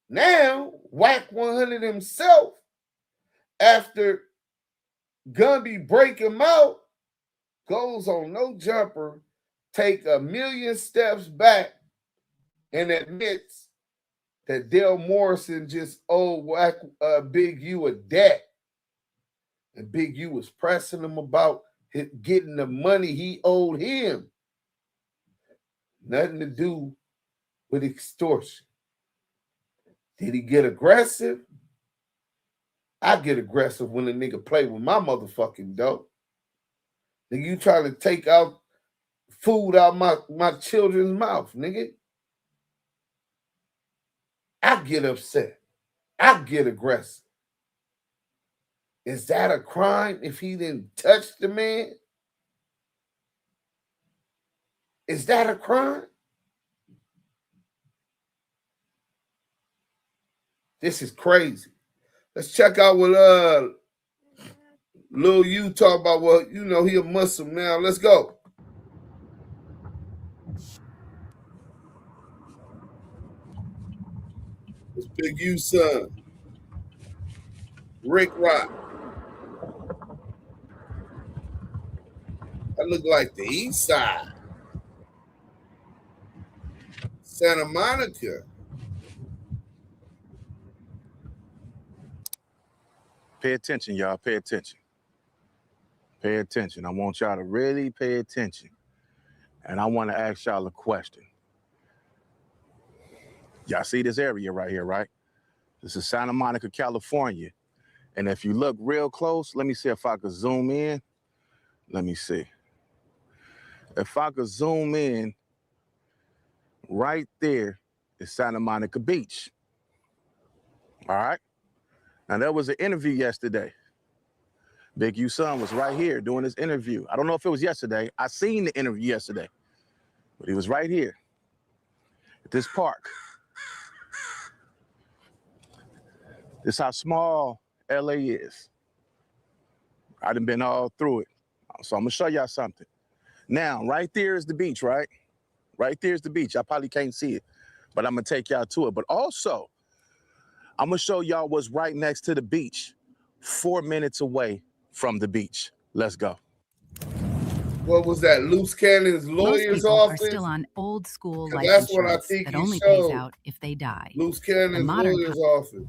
Speaker 4: Now, Wack100 himself, after Gumby break him out, goes on No Jumper, take 1,000,000 steps back, and admits that Dale Morrison just owed Big U a debt. And Big U was pressing him about getting the money he owed him. Nothing to do with extortion. Did he get aggressive? I get aggressive when a nigga play with my motherfucking dough. Nigga, you trying to take out food out my children's mouth, nigga. I get upset. I get aggressive. Is that a crime if he didn't touch the man? Is that a crime? This is crazy. Let's check out what Lil U talk about. Well, you know, he a Muslim now. Let's go. It's Big U son, Rick Rock. I look like the East Side, Santa Monica.
Speaker 9: Pay attention, y'all. Pay attention. Pay attention. I want y'all to really pay attention. And I want to ask y'all a question. Y'all see this area right here, right? This is Santa Monica, California. And if you look real close, let me see if I could zoom in. Let me see. If I could zoom in, right there is Santa Monica Beach. All right? Now, there was an interview yesterday. Big U son was right here doing his interview. I don't know if it was yesterday. I seen the interview yesterday. But he was right here at this park. This is how small LA is. I done been all through it. So I'm gonna show y'all something. Now, right there is the beach, right? Right there's the beach. I probably can't see it, but I'm gonna take y'all to it. But also, I'm gonna show y'all what's right next to the beach, 4 minutes away from the beach. Let's go.
Speaker 4: What was that? Loose Cannon's lawyer's office?
Speaker 10: Are still on old school life
Speaker 4: That's what I
Speaker 10: insurance
Speaker 4: think
Speaker 10: that
Speaker 4: he
Speaker 10: only
Speaker 4: showed.
Speaker 10: pays out if they die.
Speaker 4: Loose Cannon's lawyer's office.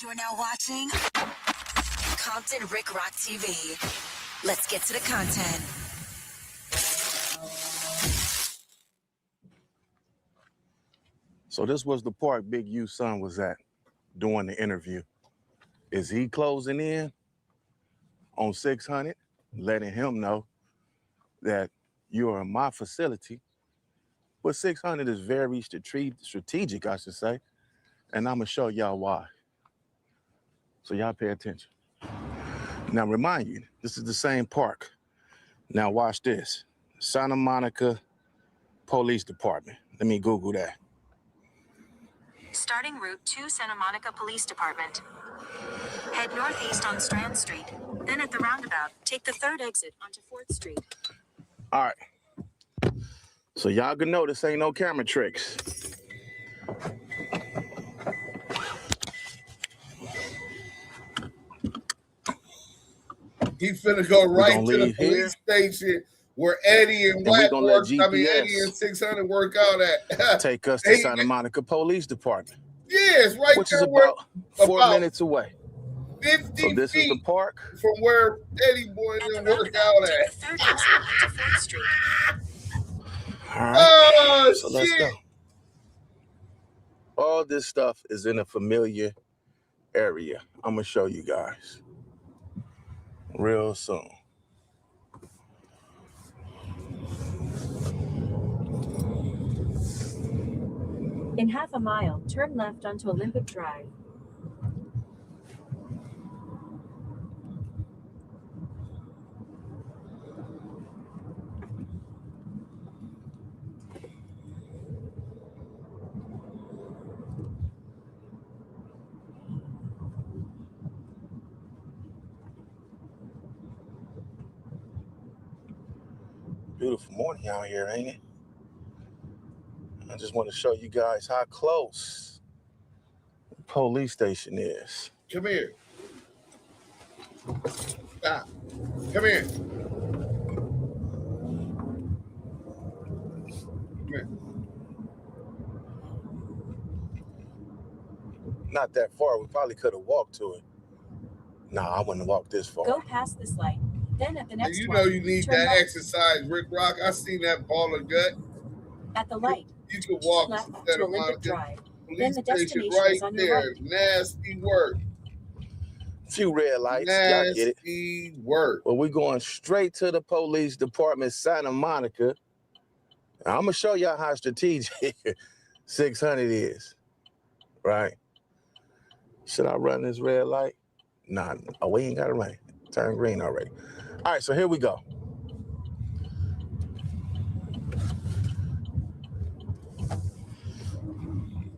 Speaker 11: You're now watching Compton Rick Rock TV. Let's get to the content.
Speaker 9: So this was the park Big U son was at doing the interview. Is he closing in on 600, letting him know that you are in my facility? But 600 is very strategic, I should say. And I'm gonna show y'all why. So y'all pay attention. Now remind you, this is the same park. Now watch this. Santa Monica Police Department. Let me Google that.
Speaker 11: Starting route to Santa Monica Police Department. Head northeast on Strand Street. Then at the roundabout, take the third exit onto 4th Street.
Speaker 9: All right. So y'all can know this ain't no camera tricks.
Speaker 4: He finna go right to the police station where Eddie and Wack work. I mean, Eddie and 600 work out at.
Speaker 9: Take us to Santa Monica Police Department.
Speaker 4: Yes, right
Speaker 9: which
Speaker 4: there.
Speaker 9: Is about 4 minutes away.
Speaker 4: 50
Speaker 9: so this
Speaker 4: feet
Speaker 9: is the park
Speaker 4: from where Eddie boy didn't work out at.
Speaker 9: All right.
Speaker 4: Oh,
Speaker 9: so
Speaker 4: shit.
Speaker 9: Let's go. All this stuff is in a familiar area. I'm gonna show you guys real soon.
Speaker 12: In half a mile, turn left onto Olympic Drive.
Speaker 9: Beautiful morning out here, ain't it? I just want to show you guys how close the police station is.
Speaker 4: Come here. Stop. Come here. Come here.
Speaker 9: Not that far. We probably could have walked to it. Nah, I wouldn't walk this far.
Speaker 12: Go past this light. Then at the next
Speaker 4: You
Speaker 12: one,
Speaker 4: know you need
Speaker 12: turn
Speaker 4: that
Speaker 12: left.
Speaker 4: exercise, Rick Rock. I seen that ball of gut.
Speaker 12: At the light,
Speaker 4: You can walk
Speaker 12: left
Speaker 4: to
Speaker 12: to
Speaker 4: Santa
Speaker 12: Olympic
Speaker 4: Monica
Speaker 12: Drive. Then
Speaker 4: police
Speaker 12: the
Speaker 4: station
Speaker 12: destination
Speaker 4: right
Speaker 12: is on your
Speaker 4: there.
Speaker 12: right.
Speaker 4: Nasty work.
Speaker 9: Few red lights. Y'all get it.
Speaker 4: Nasty work.
Speaker 9: Well, we're going straight to the police department, Santa Monica. I'm going to show y'all how strategic 600 is, right? Should I run this red light? Nah, oh, we ain't got to run it. Turn green already. All right, so here we go.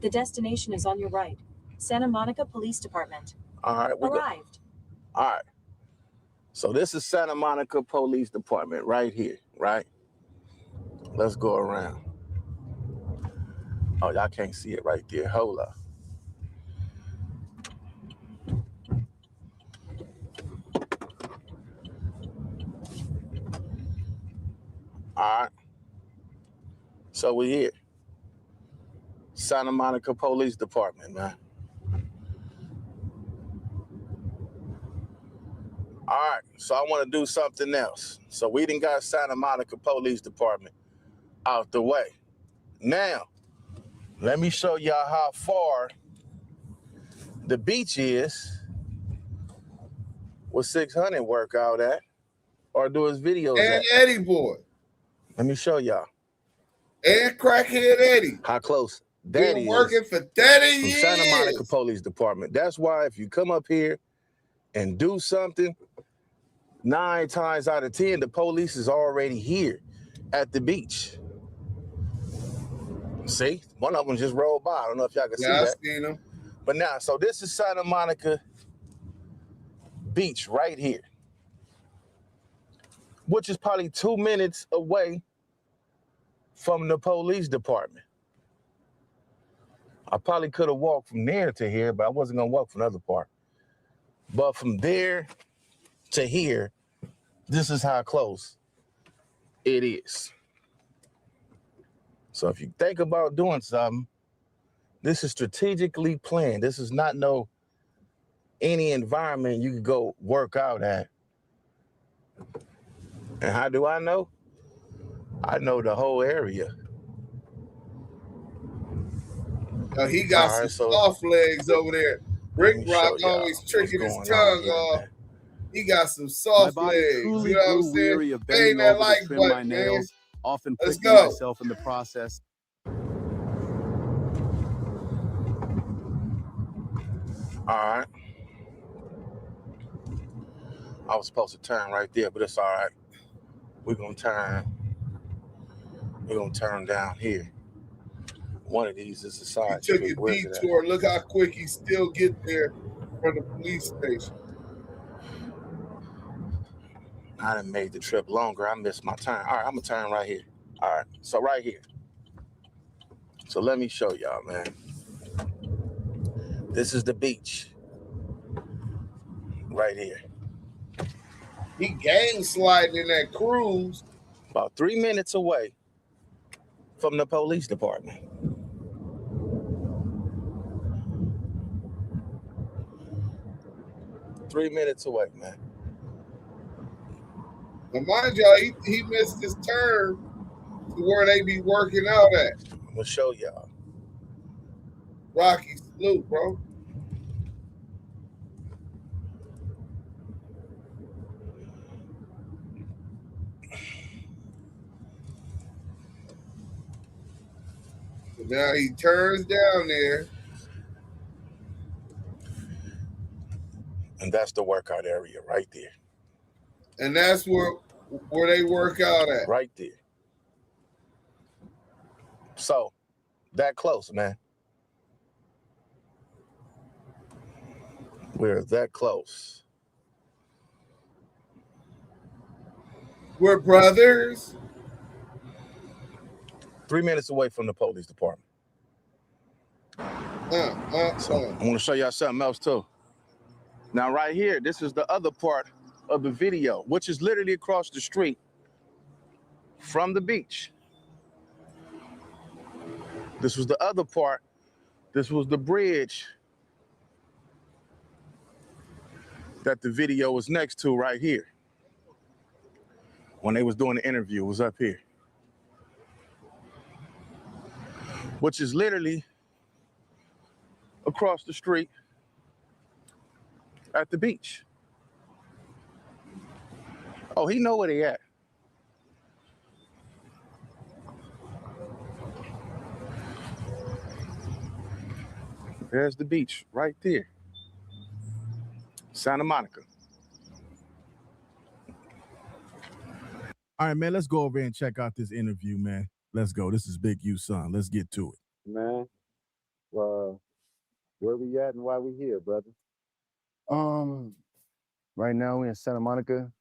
Speaker 12: The destination is on your right. Santa Monica Police Department.
Speaker 9: All right, we go.
Speaker 12: Arrived.
Speaker 9: All right. So this is Santa Monica Police Department right here, right? Let's go around. Oh, y'all can't see it right there. Hold up. All right. So we're here. Santa Monica Police Department, man. All right, so I want to do something else. So we done got Santa Monica Police Department out the way. Now, let me show y'all how far the beach is with 600 work out at or do his videos
Speaker 4: And
Speaker 9: at.
Speaker 4: Eddie Boy.
Speaker 9: Let me show y'all.
Speaker 4: And Crackhead Eddie.
Speaker 9: How close that
Speaker 4: Been
Speaker 9: is
Speaker 4: working for 30
Speaker 9: from
Speaker 4: years.
Speaker 9: Santa Monica Police Department. That's why if you come up here and do something, 9 times out of 10, the police is already here at the beach. See, one of them just rolled by. I don't know if y'all can see
Speaker 4: Yeah, I
Speaker 9: that.
Speaker 4: seen him.
Speaker 9: But now, so this is Santa Monica Beach right here, which is probably 2 minutes away from the police department. I probably could have walked from there to here, but I wasn't gonna walk from the other part. But from there to here, this is how close it is. So if you think about doing something, this is strategically planned. This is not any environment you could go work out at. And how do I know? I know the whole area.
Speaker 4: He got some soft legs over there. Rick Rock always tricking his tongue off. He got some soft legs. You know what I'm saying? Bang that like button, man.
Speaker 13: Often
Speaker 4: Let's
Speaker 13: pricking
Speaker 4: go.
Speaker 13: myself in the process.
Speaker 9: All right. I was supposed to turn right there, but it's all right. We're gonna turn down here. One of these is the side.
Speaker 4: He took a detour. Look how quick he still get there from the police station.
Speaker 9: I done made the trip longer. I missed my turn. All right, I'm gonna turn right here. All right, so right here. So let me show y'all, man. This is the beach. Right here.
Speaker 4: He gang sliding in that cruise.
Speaker 9: About 3 minutes away from the police department. Three minutes away, man.
Speaker 4: But mind y'all, he missed his turn to where they be working out at.
Speaker 9: I'm gonna show y'all.
Speaker 4: Rocky, salute, bro. So now he turns down there.
Speaker 9: And that's the workout area right there.
Speaker 4: And that's where they work out at.
Speaker 9: Right there. So, that close, man. We're that close.
Speaker 4: We're brothers.
Speaker 9: 3 minutes away from the police department. So I want to show y'all something else too. Now right here, this is the other part of the video, which is literally across the street from the beach. This was the other part. This was the bridge that the video was next to right here. When they was doing the interview, it was up here. Which is literally across the street at the beach. Oh, he know where they at. There's the beach right there. Santa Monica.
Speaker 13: All right, man, let's go over and check out this interview, man. Let's go. This is Big U son. Let's get to it.
Speaker 14: Man, where we at and why we here, brother? Right now we're in Santa Monica.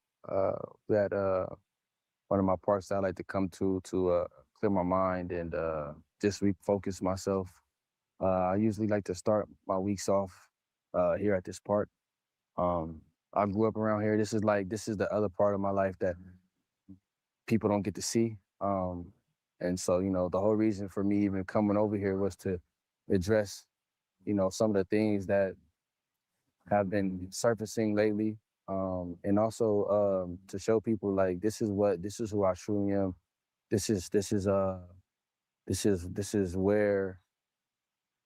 Speaker 14: That one of my parks I like to come to clear my mind and just refocus myself. I usually like to start my weeks off here at this park. I grew up around here. This is the other part of my life that people don't get to see. And so, you know, the whole reason for me even coming over here was to address, you know, some of the things that have been surfacing lately. And also to show people like this is who I truly am. This is where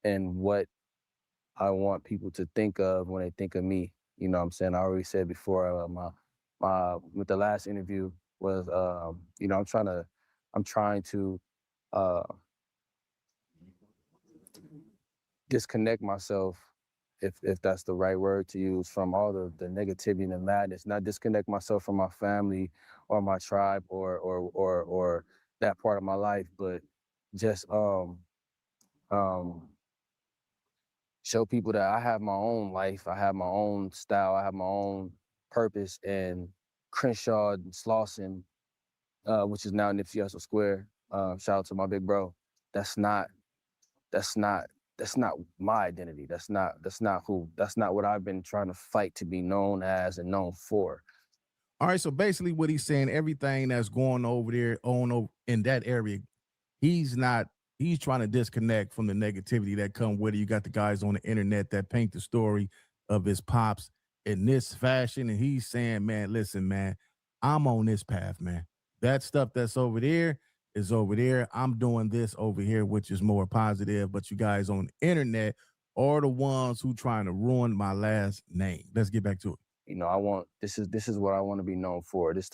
Speaker 14: and what I want people to think of when they think of me. You know what I'm saying? I already said before my with the last interview was you know, I'm trying to disconnect myself, if that's the right word to use, from all the negativity and the madness. Not disconnect myself from my family or my tribe or that part of my life, but just show people that I have my own life, I have my own style, I have my own purpose. And Crenshaw and Slauson, which is now Nipsey Hussle Square, shout out to my big bro. That's not my identity. That's not what I've been trying to fight to be known as and known for.
Speaker 13: All right, so basically what he's saying, everything that's going over there in that area, he's trying to disconnect from the negativity that come with it. You got the guys on the internet that paint the story of his pops in this fashion, and he's saying, man, listen, man, I'm on this path, man. That stuff that's over there is over there. I'm doing this over here, which is more positive, but you guys on the internet are the ones who trying to ruin my last name. Let's get back to it.
Speaker 14: You know, this is what I want to be known for. It's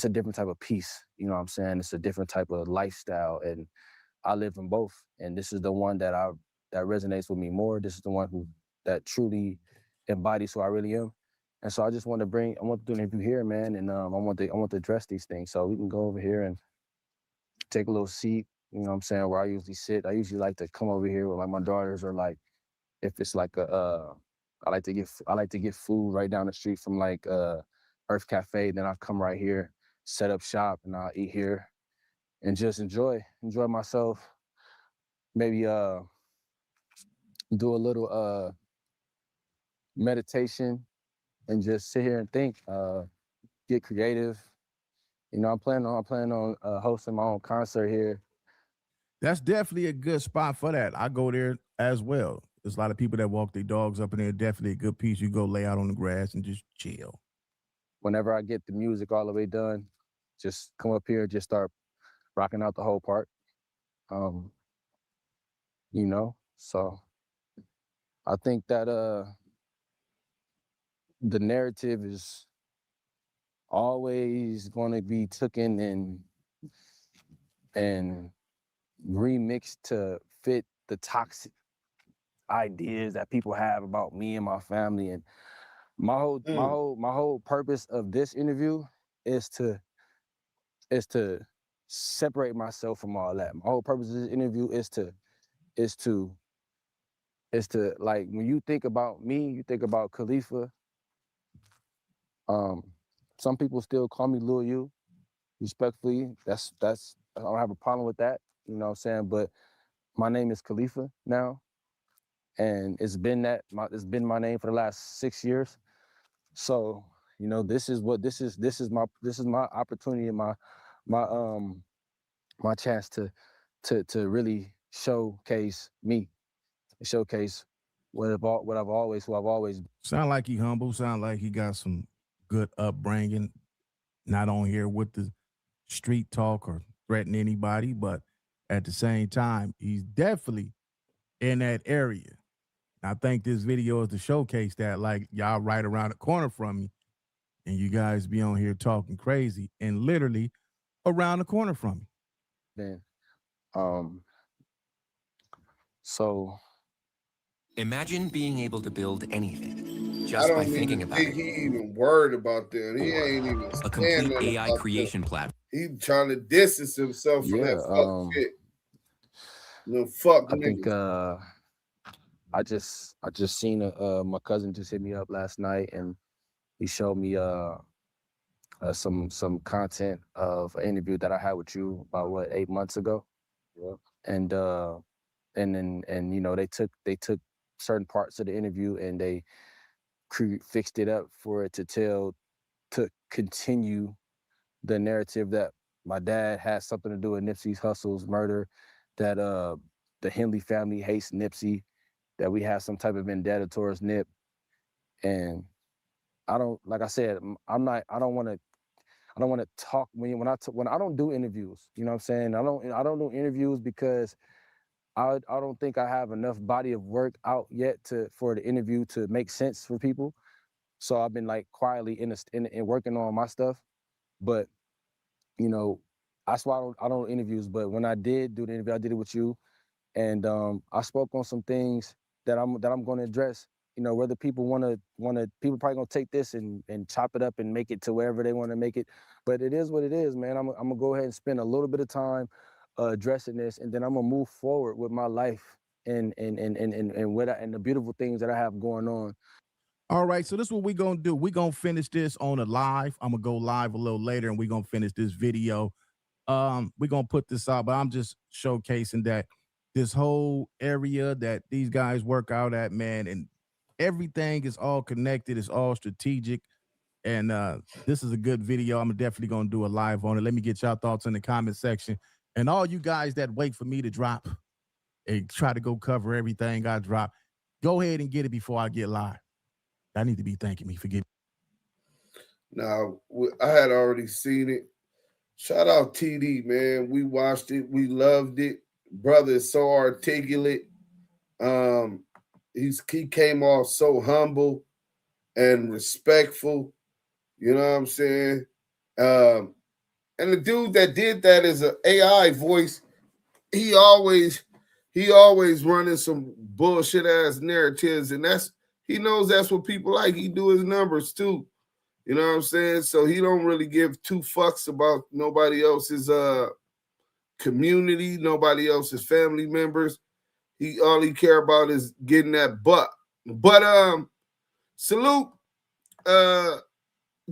Speaker 14: a different type of peace. You know what I'm saying? It's a different type of lifestyle, and I live in both. And this is the one that resonates with me more. This is the one that truly embodies who I really am. And so I want to do an interview here, man, and I want to address these things. So we can go over here and take a little seat, you know what I'm saying, where I usually sit. I usually like to come over here with like my daughters, or like if it's like I like to get food right down the street from like Earth Cafe. Then I come right here, set up shop, and I'll eat here and just enjoy myself. Maybe do a little meditation and just sit here and think, get creative. You know, I'm planning on hosting my own concert here.
Speaker 13: That's definitely a good spot for that. I go there as well. There's a lot of people that walk their dogs up in there. Definitely a good piece. You go lay out on the grass and just chill.
Speaker 14: Whenever I get the music all the way done, just come up here, just start rocking out the whole part. You know, so I think that the narrative is always going to be taken and remixed to fit the toxic ideas that people have about me and my family. And my whole purpose of this interview is to separate myself from all that. My whole purpose of this interview is to like, when you think about me, you think about Khalifa. Some people still call me Lil U, respectfully. That's I don't have a problem with that, you know what I'm saying? But my name is Khalifa now, and it's been my name for the last 6 years. So, you know, this is my opportunity and my chance to really showcase me, showcase who I've always.
Speaker 13: Sound like he humble. Sound like he got some good upbringing. Not on here with the street talk or threaten anybody, but at the same time, he's definitely in that area. I think this video is to showcase that, like, y'all right around the corner from me, and you guys be on here talking crazy, and literally around the corner from me.
Speaker 14: Then, so
Speaker 15: imagine being able to build anything just
Speaker 4: I don't
Speaker 15: by
Speaker 4: even
Speaker 15: thinking about
Speaker 4: think
Speaker 15: it.
Speaker 4: he even worried about that. He ain't even
Speaker 15: A complete AI creation platform.
Speaker 4: He trying to distance himself from that fuck shit. No fuck
Speaker 14: I
Speaker 4: niggas.
Speaker 14: think I just seen my cousin just hit me up last night, and he showed me some content of an interview that I had with you about 8 months ago. Yeah. And you know, they took certain parts of the interview and they fixed it up for it to continue the narrative that my dad had something to do with Nipsey's Hussle's murder, that the Henley family hates Nipsey, that we have some type of vendetta towards Nip. And I don't, like I said, I don't want to talk when I don't do interviews. You know what I'm saying? I don't do interviews because I don't think I have enough body of work out yet for the interview to make sense for people. So I've been like quietly in working on my stuff. But you know, that's why I don't do interviews. But when I did do the interview, I did it with you, and I spoke on some things that I'm going to address. You know, whether people people probably gonna take this and chop it up and make it to wherever they want to make it. But it is what it is, man. I'm gonna go ahead and spend a little bit of time addressing this, and then I'm gonna move forward with my life and the beautiful things that I have going on.
Speaker 13: All right, so this is what we're gonna do. We're gonna finish this on a live. I'm gonna go live a little later, and we're gonna finish this video. We're gonna put this out, but I'm just showcasing that this whole area that these guys work out at, man, and everything is all connected, it's all strategic. And this is a good video. I'm definitely gonna do a live on it. Let me get y'all thoughts in the comment section. And all you guys that wait for me to drop and try to go cover everything I drop, go ahead and get it before I get live. I need to be thanking me. Forgive me.
Speaker 4: Now, I had already seen it. Shout out TD, man. We watched it. We loved it. Brother is so articulate. He came off so humble and respectful. You know what I'm saying? And the dude that did that is an AI voice. He always running some bullshit ass narratives, and he knows that's what people like. He do his numbers too. You know what I'm saying? So he don't really give two fucks about nobody else's community, nobody else's family members. All he care about is getting that butt. But salute to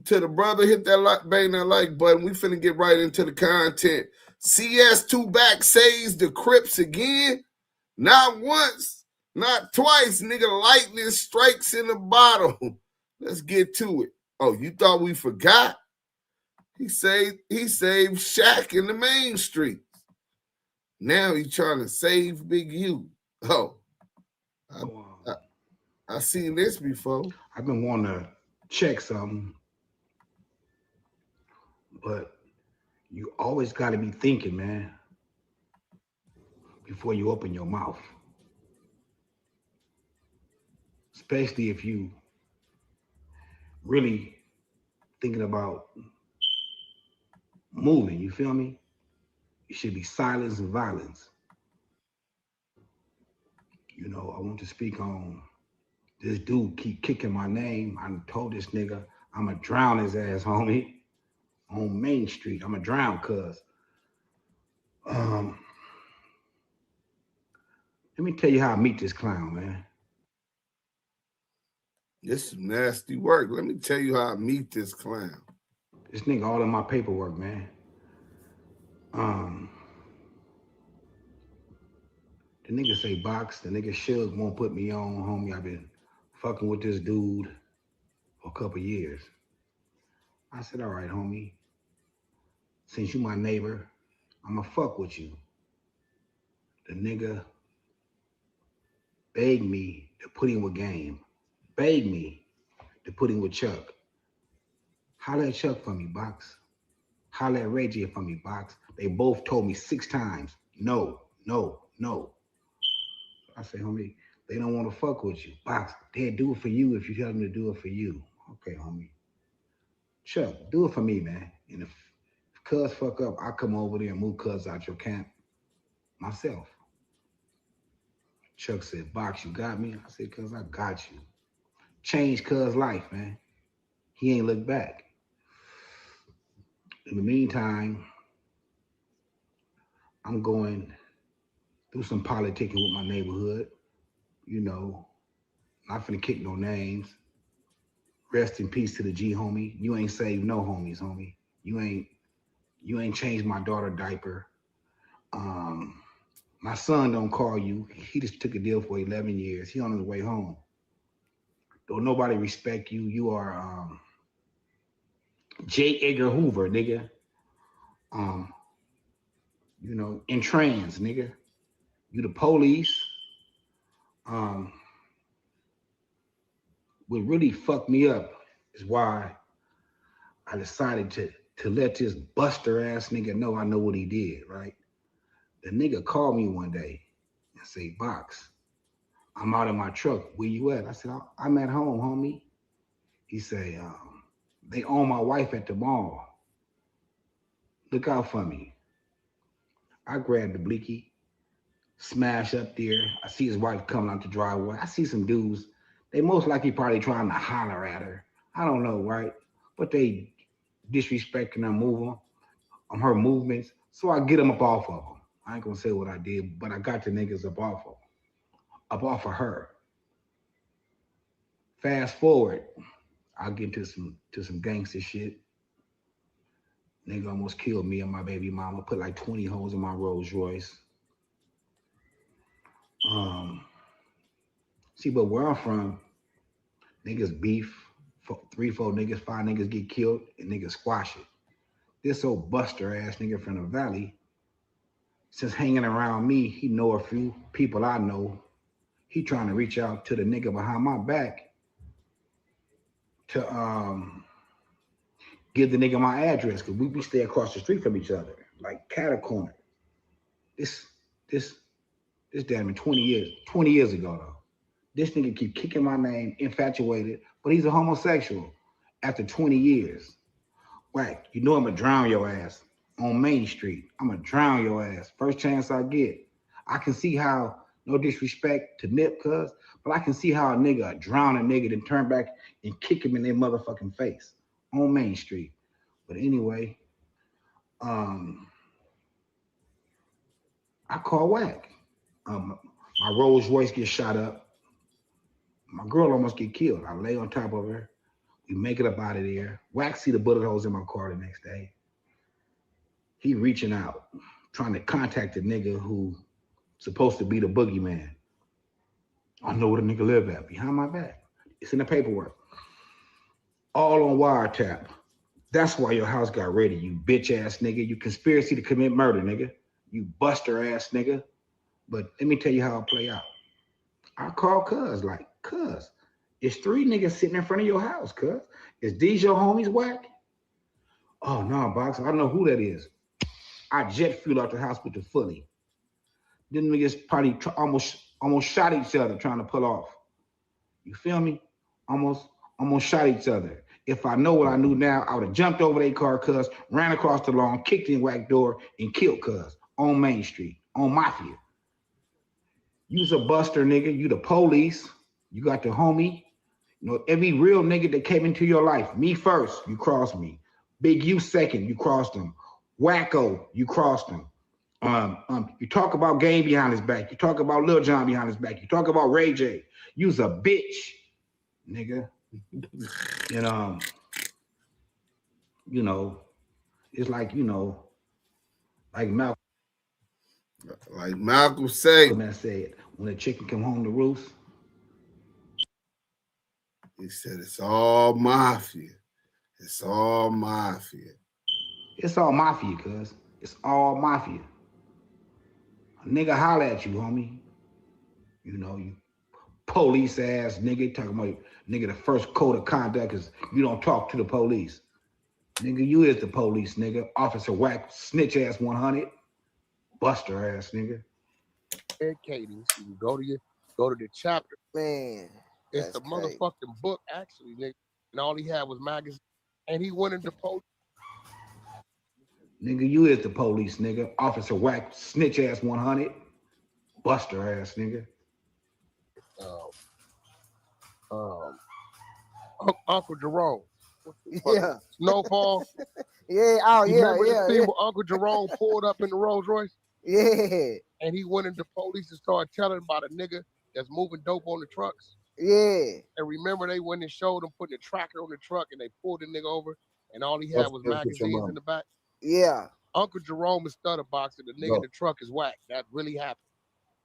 Speaker 4: the brother. Hit that like, bang that like button. We finna get right into the content. CS2 back says the Crips again. Not once, not twice, nigga. Lightning strikes in the bottle. Let's get to it. Oh, you thought we forgot? He saved Shaq in the main street. Now he's trying to save Big U. Oh, I seen this before.
Speaker 16: I've been wanting to check something, but you always got to be thinking, man, before you open your mouth. Especially if you really thinking about moving, you feel me? It should be silence and violence. You know, I want to speak on this dude keep kicking my name. I told this nigga I'ma drown his ass, homie, on Main Street. I'ma drown, cuz. Let me tell you how I meet this clown, man.
Speaker 4: This is nasty work. Let me tell you how I meet this clown.
Speaker 16: This nigga all in my paperwork, man. The nigga say box, the nigga Suge won't put me on, homie. I've been fucking with this dude for a couple years. I said, all right, homie. Since you my neighbor, I'ma fuck with you. The nigga begged me to put him with Game. Begged me to put him with Chuck. Holla at Chuck for me, Box. Holla at Reggie for me, Box. They both told me 6 times, no, no, no. I say, homie, they don't want to fuck with you. Box, they'll do it for you if you tell them to do it for you. Okay, homie. Chuck, do it for me, man. And if Cuz fuck up, I come over there and move Cuz out your camp myself. Chuck said, Box, you got me? I said, Cuz, I got you. Changed Cuz' life, man. He ain't looked back. In the meantime, I'm going through some politicking with my neighborhood. You know, not finna kick no names. Rest in peace to the G homie. You ain't saved no homies, homie. You ain't changed my daughter diaper. My son don't call you. He just took a deal for 11 years. He on his way home. Don't nobody respect you. You are J. Edgar Hoover, nigga. You know, in trans, nigga. You the police. What really fucked me up is why I decided to let this buster ass nigga know I know what he did, right? The nigga called me one day and say, Box, I'm out of my truck. Where you at? I said, I'm at home, homie. He say, they own my wife at the mall. Look out for me. I grabbed the blicky, smash up there. I see his wife coming out the driveway. I see some dudes. They most likely probably trying to holler at her. I don't know, right? But they disrespecting her her movements. So I get them up off of them. I ain't gonna say what I did, but I got the niggas up off of her. Fast forward, I'll get to some gangster shit. Nigga almost killed me and my baby mama, put like 20 holes in my Rolls Royce. See, but where I'm from, niggas beef, 3, 4 niggas, 5 niggas get killed, and niggas squash it. This old buster ass nigga from the valley, since hanging around me, he know a few people I know. He trying to reach out to the nigga behind my back to give the nigga my address, because we stay across the street from each other, like catty corner. This damn near 20 years ago though. This nigga keep kicking my name, infatuated, but he's a homosexual after 20 years. Wack, you know I'ma drown your ass on Main Street. I'ma drown your ass. First chance I get. I can see how, no disrespect to Nip, cuz, but I can see how a nigga drown a nigga then turn back and kick him in their motherfucking face on Main Street. But anyway, I call Wack. My Rolls Royce gets shot up. My girl almost get killed. I lay on top of her. We make it up out of there. Wack see the bullet holes in my car the next day. He reaching out, trying to contact the nigga who supposed to be the boogeyman. I know where the nigga live at, behind my back. It's in the paperwork. All on wiretap. That's why your house got raided, you bitch ass nigga. You conspiracy to commit murder, nigga. You buster ass nigga. But let me tell you how it play out. I call cuz, like, cuz, it's 3 niggas sitting in front of your house, cuz. Is these your homies, Wack? Oh, no, Box, I don't know who that is. I jet fuel out the house with the fully. Them niggas probably almost shot each other trying to pull off. You feel me? Almost shot each other. If I know what I knew now, I would have jumped over their car, cuz, ran across the lawn, kicked in Wack door, and killed cuz on Main Street, on Mafia. You's a buster, nigga. You the police. You got the homie. You know, every real nigga that came into your life, me first, you crossed me. Big U second, you crossed him. Wacko, you crossed him. You talk about Game behind his back. You talk about Lil John behind his back. You talk about Ray J. You's a bitch, nigga. And you know, it's like, you know, like Malcolm.
Speaker 4: Like Malcolm said.
Speaker 16: Man said, when a chicken come home to roost,
Speaker 4: he said it's all mafia. It's all mafia.
Speaker 16: It's all mafia, cuz. It's all mafia. A nigga holler at you, homie. You know, you police ass nigga talking about nigga the first code of conduct is you don't talk to the police. Nigga, you is the police, nigga. Officer Wack, snitch ass 100, buster ass nigga.
Speaker 17: Katie's, you go to the chapter.
Speaker 18: Man,
Speaker 17: it's the motherfucking book actually, nigga. And all he had was magazines, and he went into police.
Speaker 16: Nigga, you is the police, nigga. Officer Wack, snitch ass 100, buster ass nigga.
Speaker 17: Uncle Jerome.
Speaker 18: Yeah.
Speaker 17: Snowfall.
Speaker 18: Yeah. Oh,
Speaker 17: you
Speaker 18: yeah.
Speaker 17: Remember
Speaker 18: Yeah.
Speaker 17: the scene
Speaker 18: Yeah.
Speaker 17: where Uncle Jerome pulled up in the Rolls Royce?
Speaker 18: Yeah.
Speaker 17: And he went into police and started telling about a nigga that's moving dope on the trucks.
Speaker 18: Yeah.
Speaker 17: And remember they went and showed him putting a tracker on the truck and they pulled the nigga over and all he had was magazines in the back.
Speaker 18: Yeah.
Speaker 17: Uncle Jerome is stutterboxing, the nigga in the truck is Wack. That really happened.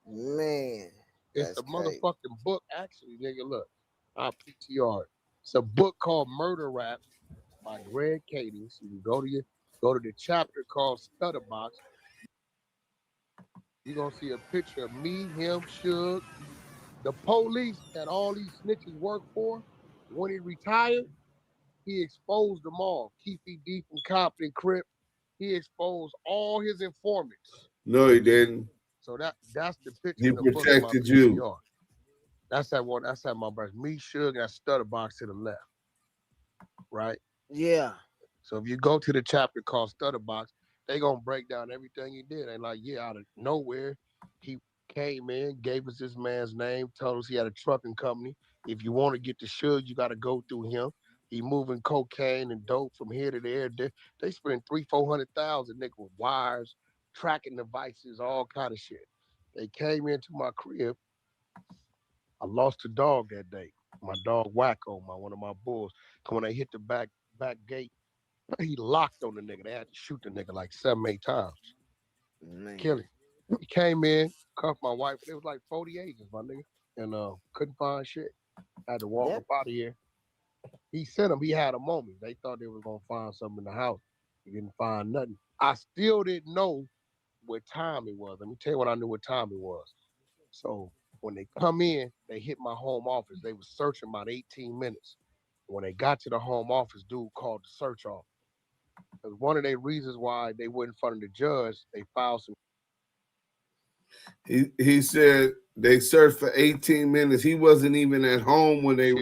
Speaker 18: Man.
Speaker 17: It's the motherfucking book, actually, nigga. Look, our PTR. It's a book called Murder Rap by Greg Kading. So you go to the chapter called Stutterbox. You're gonna see a picture of me, him, Suge, the police that all these snitches work for. When he retired, he exposed them all. Keefe D from Compton Crip. He exposed all his informants.
Speaker 4: No, he didn't.
Speaker 17: So that's the picture.
Speaker 4: He
Speaker 17: in the
Speaker 4: protected
Speaker 17: book in my
Speaker 4: you.
Speaker 17: PTR. That's that one. That's that my brother. Me, Suge, and that Stutterbox to the left. Right?
Speaker 18: Yeah.
Speaker 17: So if you go to the chapter called Stutterbox, they gonna break down everything he did. And like, yeah, out of nowhere, he came in, gave us this man's name, told us he had a trucking company. If you want to get to Suge, you got to go through him. He moving cocaine and dope from here to there. They spend $300,000-$400,000, nigga, with wires, tracking devices, all kind of shit. They came into my crib. I lost a dog that day. My dog Wacko, one of my bulls. When they hit the back gate, he locked on the nigga. They had to shoot the nigga like 7-8 times.
Speaker 18: Man.
Speaker 17: Kill him. He came in, cuffed my wife. It was like 40 agents, my nigga. And couldn't find shit. Had to walk up out of here. He sent him. He had a moment. They thought they were going to find something in the house. He didn't find nothing. I still didn't know what time it was. Let me tell you when I knew what time it was. So when they come in, they hit my home office. They was searching about 18 minutes. When they got to the home office, dude called the search off. Because one of the reasons why they went in front of the judge, they filed some.
Speaker 4: He said they searched for 18 minutes. He wasn't even at home when they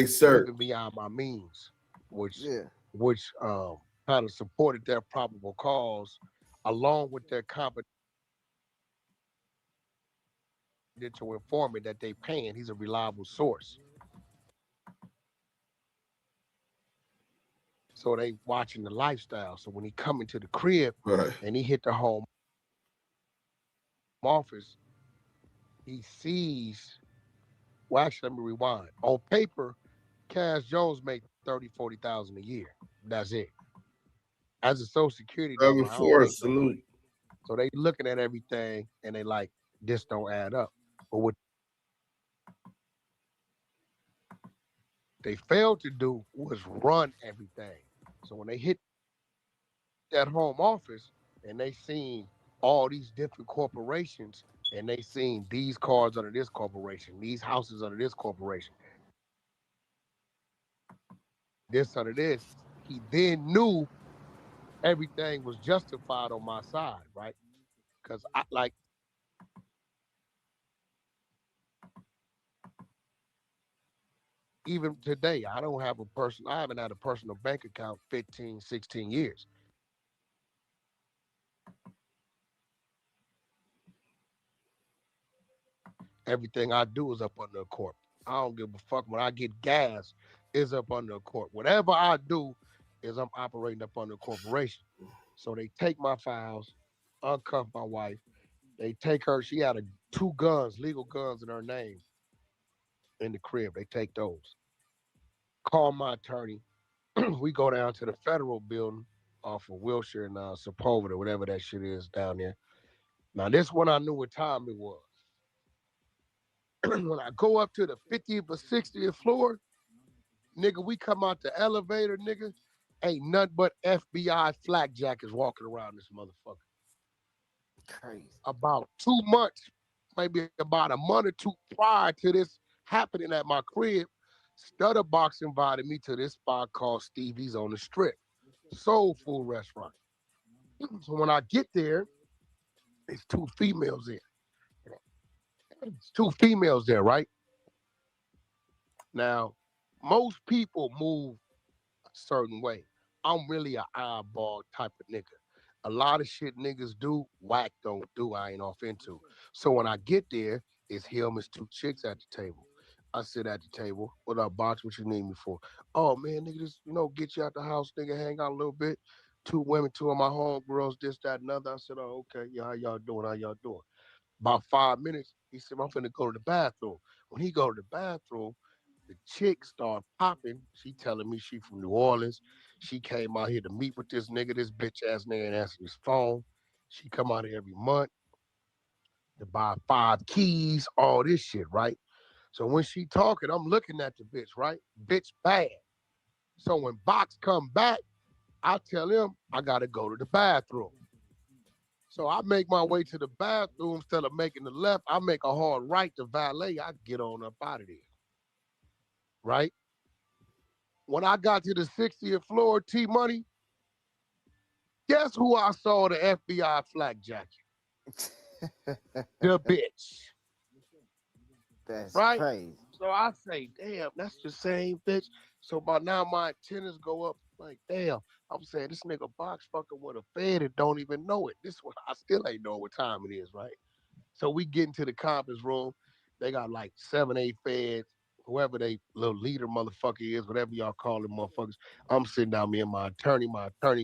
Speaker 4: searched.
Speaker 17: Living beyond my means, which kind of supported their probable cause, along with their confidential informant that they paying. He's a reliable source. So they watching the lifestyle. So when he come into the crib and he hit the home office, he sees, well, actually, let me rewind. On paper, Cash Jones made $30,000-$40,000 a year. That's it. As a Social Security number,
Speaker 4: salute.
Speaker 17: So they looking at everything and they like, this don't add up. But what they failed to do was run everything. So when they hit that home office and they seen all these different corporations and they seen these cars under this corporation, these houses under this corporation, this under this, he then knew everything was justified on my side, right? Because even today, I haven't had a personal bank account 15, 16 years. Everything I do is up under a corp. I don't give a fuck. When I get gas, it's up under a corp. Whatever I do is I'm operating up under a corporation. So they take my files, uncuff my wife. They take her. She had 2 guns, legal guns in her name in the crib. They take those. Call my attorney. We go down to the federal building off of Wilshire and Sepulveda, whatever that shit is down there. Now, this one I knew what time it was. When I go up to the 50th or 60th floor, nigga, we come out the elevator, nigga. Ain't nothing but FBI flak jackets walking around this motherfucker.
Speaker 18: Crazy.
Speaker 17: About 2 months, maybe about a month or two prior to this happening at my crib, Stutterbox invited me to this spot called Stevie's on the Strip, soul food restaurant. So when I get there, it's two females there. It's two females there, right? Now, most people move a certain way. I'm really an eyeball type of nigga. A lot of shit niggas do, Wack don't do, I ain't off into. So when I get there, it's him, it's two chicks at the table. I sit at the table. What up, Box? What you need me for? Oh, man, nigga, just, get you out the house, nigga, hang out a little bit. Two women, two of my homegirls, this, that, and other. I said, oh, okay, yeah, how y'all doing? How y'all doing? About 5 minutes, he said, I'm finna go to the bathroom. When he go to the bathroom, the chick start popping. She telling me she from New Orleans. She came out here to meet with this nigga. This bitch ass nigga ain't answering his phone. She come out here every month to buy 5 keys, all this shit, right? So when she talking, I'm looking at the bitch, right? Bitch bad. So when Box come back, I tell him I gotta go to the bathroom. So I make my way to the bathroom. Instead of making the left, I make a hard right to valet. I get on up out of there, right? When I got to the 60th floor, T-Money, guess who I saw the FBI flak jacket? The bitch.
Speaker 18: That's
Speaker 17: right?
Speaker 18: crazy.
Speaker 17: So I say, damn, that's the same bitch. So by now my antennas go up like, damn. I'm saying this nigga Box fucking with a fed and don't even know it. This one, I still ain't know what time it is, right? So we get into the conference room. They got like 7, 8 feds, whoever they little leader motherfucker is, whatever y'all call them motherfuckers. I'm sitting down, me and my attorney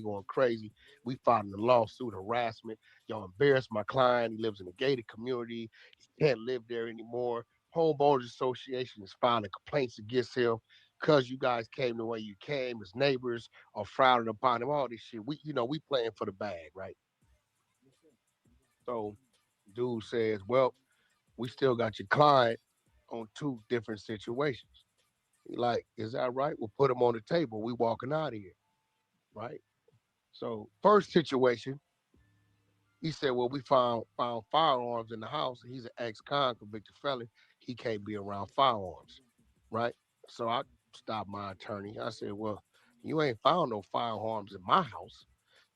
Speaker 17: going crazy. We filing a lawsuit, harassment. Y'all embarrassed my client. He lives in a gated community. He can't live there anymore. Homeowners Association is filing complaints against him because you guys came the way you came. His neighbors are frowning upon him. All this shit. We playing for the bag, right? So dude says, well, we still got your client on 2 different situations. He like, is that right? We'll put him on the table. We walking out of here, right? So first situation, he said, well, we found firearms in the house. He's an ex-con convicted felon. He can't be around firearms, right? So I stopped my attorney. I said, well, you ain't found no firearms in my house.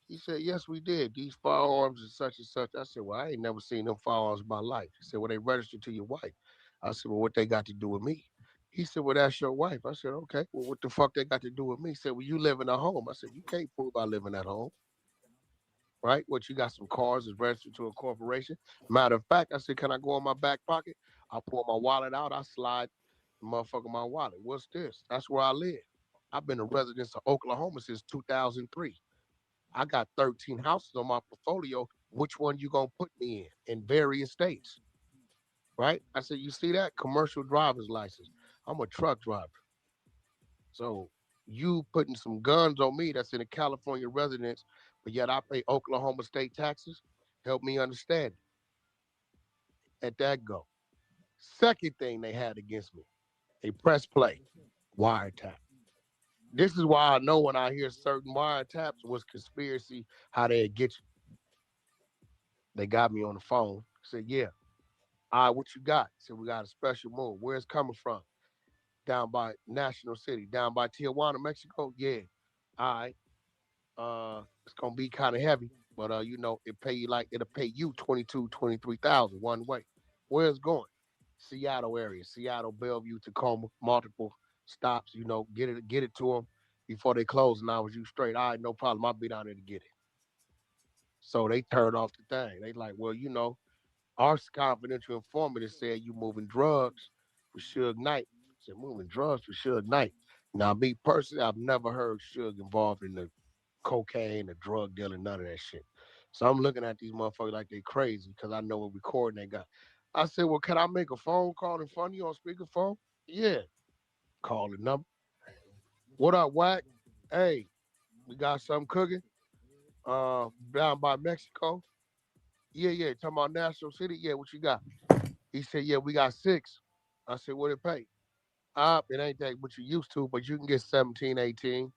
Speaker 17: He said, yes, we did. These firearms and such and such. I said, well, I ain't never seen them firearms in my life. He said, well, they registered to your wife. I said, well, what they got to do with me? He said, well, that's your wife. I said, okay, well, what the fuck they got to do with me? He said, well, you live in a home. I said, you can't prove I live in that home, right? What, you got some cars that's registered to a corporation? Matter of fact, I said, can I go in my back pocket? I pull my wallet out. I slide the motherfucker my wallet. What's this? That's where I live. I've been a resident of Oklahoma since 2003. I got 13 houses on my portfolio. Which one you gonna put me in various states, right? I said, you see that? Commercial driver's license. I'm a truck driver. So you putting some guns on me that's in a California residence, but yet I pay Oklahoma state taxes? Help me understand it. Let that go. Second thing they had against me, they press play, wiretap. This is why I know when I hear certain wiretaps was conspiracy, how they get you. They got me on the phone. Said, yeah. All right, what you got? Said, we got a special move. Where it's coming from? Down by National City, down by Tijuana, Mexico. Yeah. All right. It's gonna be kind of heavy, but it'll pay you 22, 23,000 one way. Where it's going? Seattle area, Seattle, Bellevue, Tacoma, multiple stops. Get it to them before they close, and I was you straight. All right, no problem. I'll be down there to get it. So they turned off the thing. They like, well, our confidential informant has said you moving drugs for Suge Knight. I said, moving drugs for Suge Knight. Now, me personally, I've never heard Suge involved in the cocaine, the drug dealing, none of that shit. So I'm looking at these motherfuckers like they crazy because I know what recording they got. I said, well, can I make a phone call in front of you on speakerphone? Yeah. Call the number. What up, Wack? Hey, we got something cooking down by Mexico. Yeah, talking about National City. Yeah, what you got? He said, yeah, we got 6. I said, what it pay? It ain't that what you used to, but you can get 17, 18,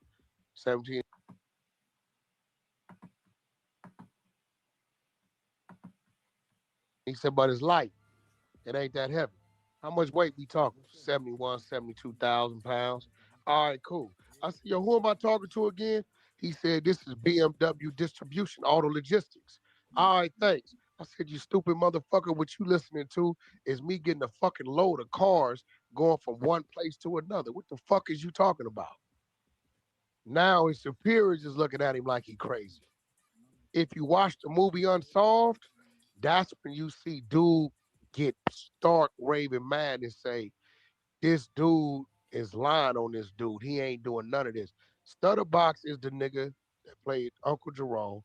Speaker 17: 17. He said, but it's light. It ain't that heavy. How much weight we talking? 71, 72,000 pounds. All right, cool. I said, yo, who am I talking to again? He said, this is BMW Distribution, Auto Logistics. All right, thanks. I said, you stupid motherfucker, what you listening to is me getting a fucking load of cars going from one place to another. What the fuck is you talking about? Now his superiors is looking at him like he crazy. If you watch the movie Unsolved, that's when you see dude get stark raving mad and say, this dude is lying on this dude. He ain't doing none of this. Stutterbox is the nigga that played Uncle Jerome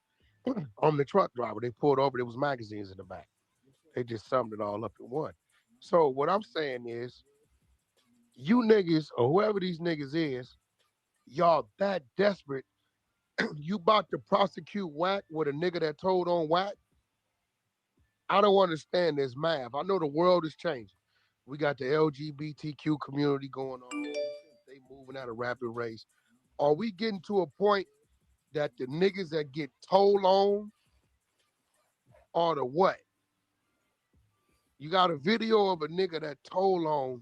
Speaker 17: on the truck driver. They pulled over, there was magazines in the back. They just summed it all up in one. So what I'm saying is, you niggas, or whoever these niggas is, y'all that desperate, you about to prosecute Wack with a nigga that told on Wack? I don't understand this math. I know the world is changing. We got the LGBTQ community going on. They moving at a rapid race. Are we getting to a point that the niggas that get told on are the what? You got a video of a nigga that told on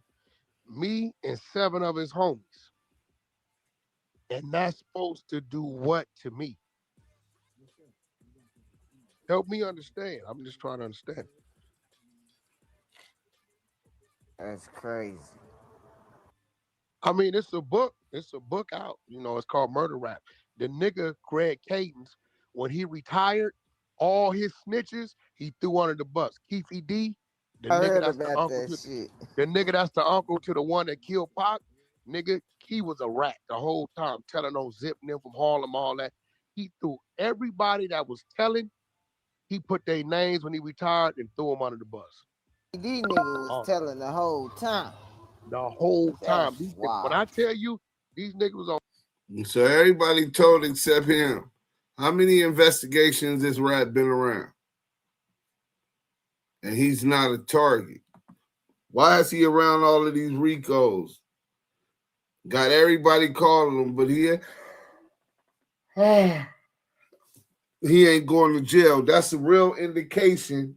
Speaker 17: me and 7 of his homies. And that's supposed to do what to me? Help me understand. I'm just trying to understand.
Speaker 18: That's crazy.
Speaker 17: I mean, it's a book. It's a book out. You know, it's called Murder Rap. The nigga, Greg Cadence, when he retired, all his snitches, he threw under the bus. Keefy D, the
Speaker 18: I
Speaker 17: nigga
Speaker 18: heard
Speaker 17: that's the
Speaker 18: about
Speaker 17: uncle
Speaker 18: that
Speaker 17: to
Speaker 18: shit.
Speaker 17: the nigga that's the uncle to the one that killed Pac, nigga, he was a rat the whole time, telling on Zip and them from Harlem, all that. He threw everybody that was telling, he put their names when he retired and threw them under the bus.
Speaker 18: These niggas was telling the whole time.
Speaker 17: The whole time.
Speaker 18: That's
Speaker 17: When
Speaker 18: wild.
Speaker 17: I tell you, these niggas was on.
Speaker 4: So everybody told except him. How many investigations this rat been around? And he's not a target. Why is he around all of these RICOs? Got everybody calling him, but he ain't going to jail. That's a real indication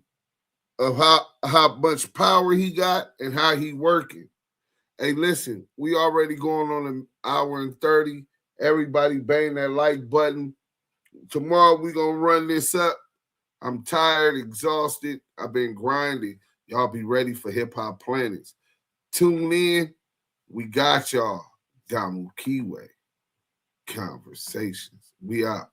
Speaker 4: of how much power he got and how he working. Hey, listen, we already going on an hour and 30. Everybody bang that like button. Tomorrow we gonna run this up. I'm tired, exhausted. I've been grinding. Y'all be ready for Hip Hop Planets. Tune in. We got y'all. Damu Kiwe Conversations. We out.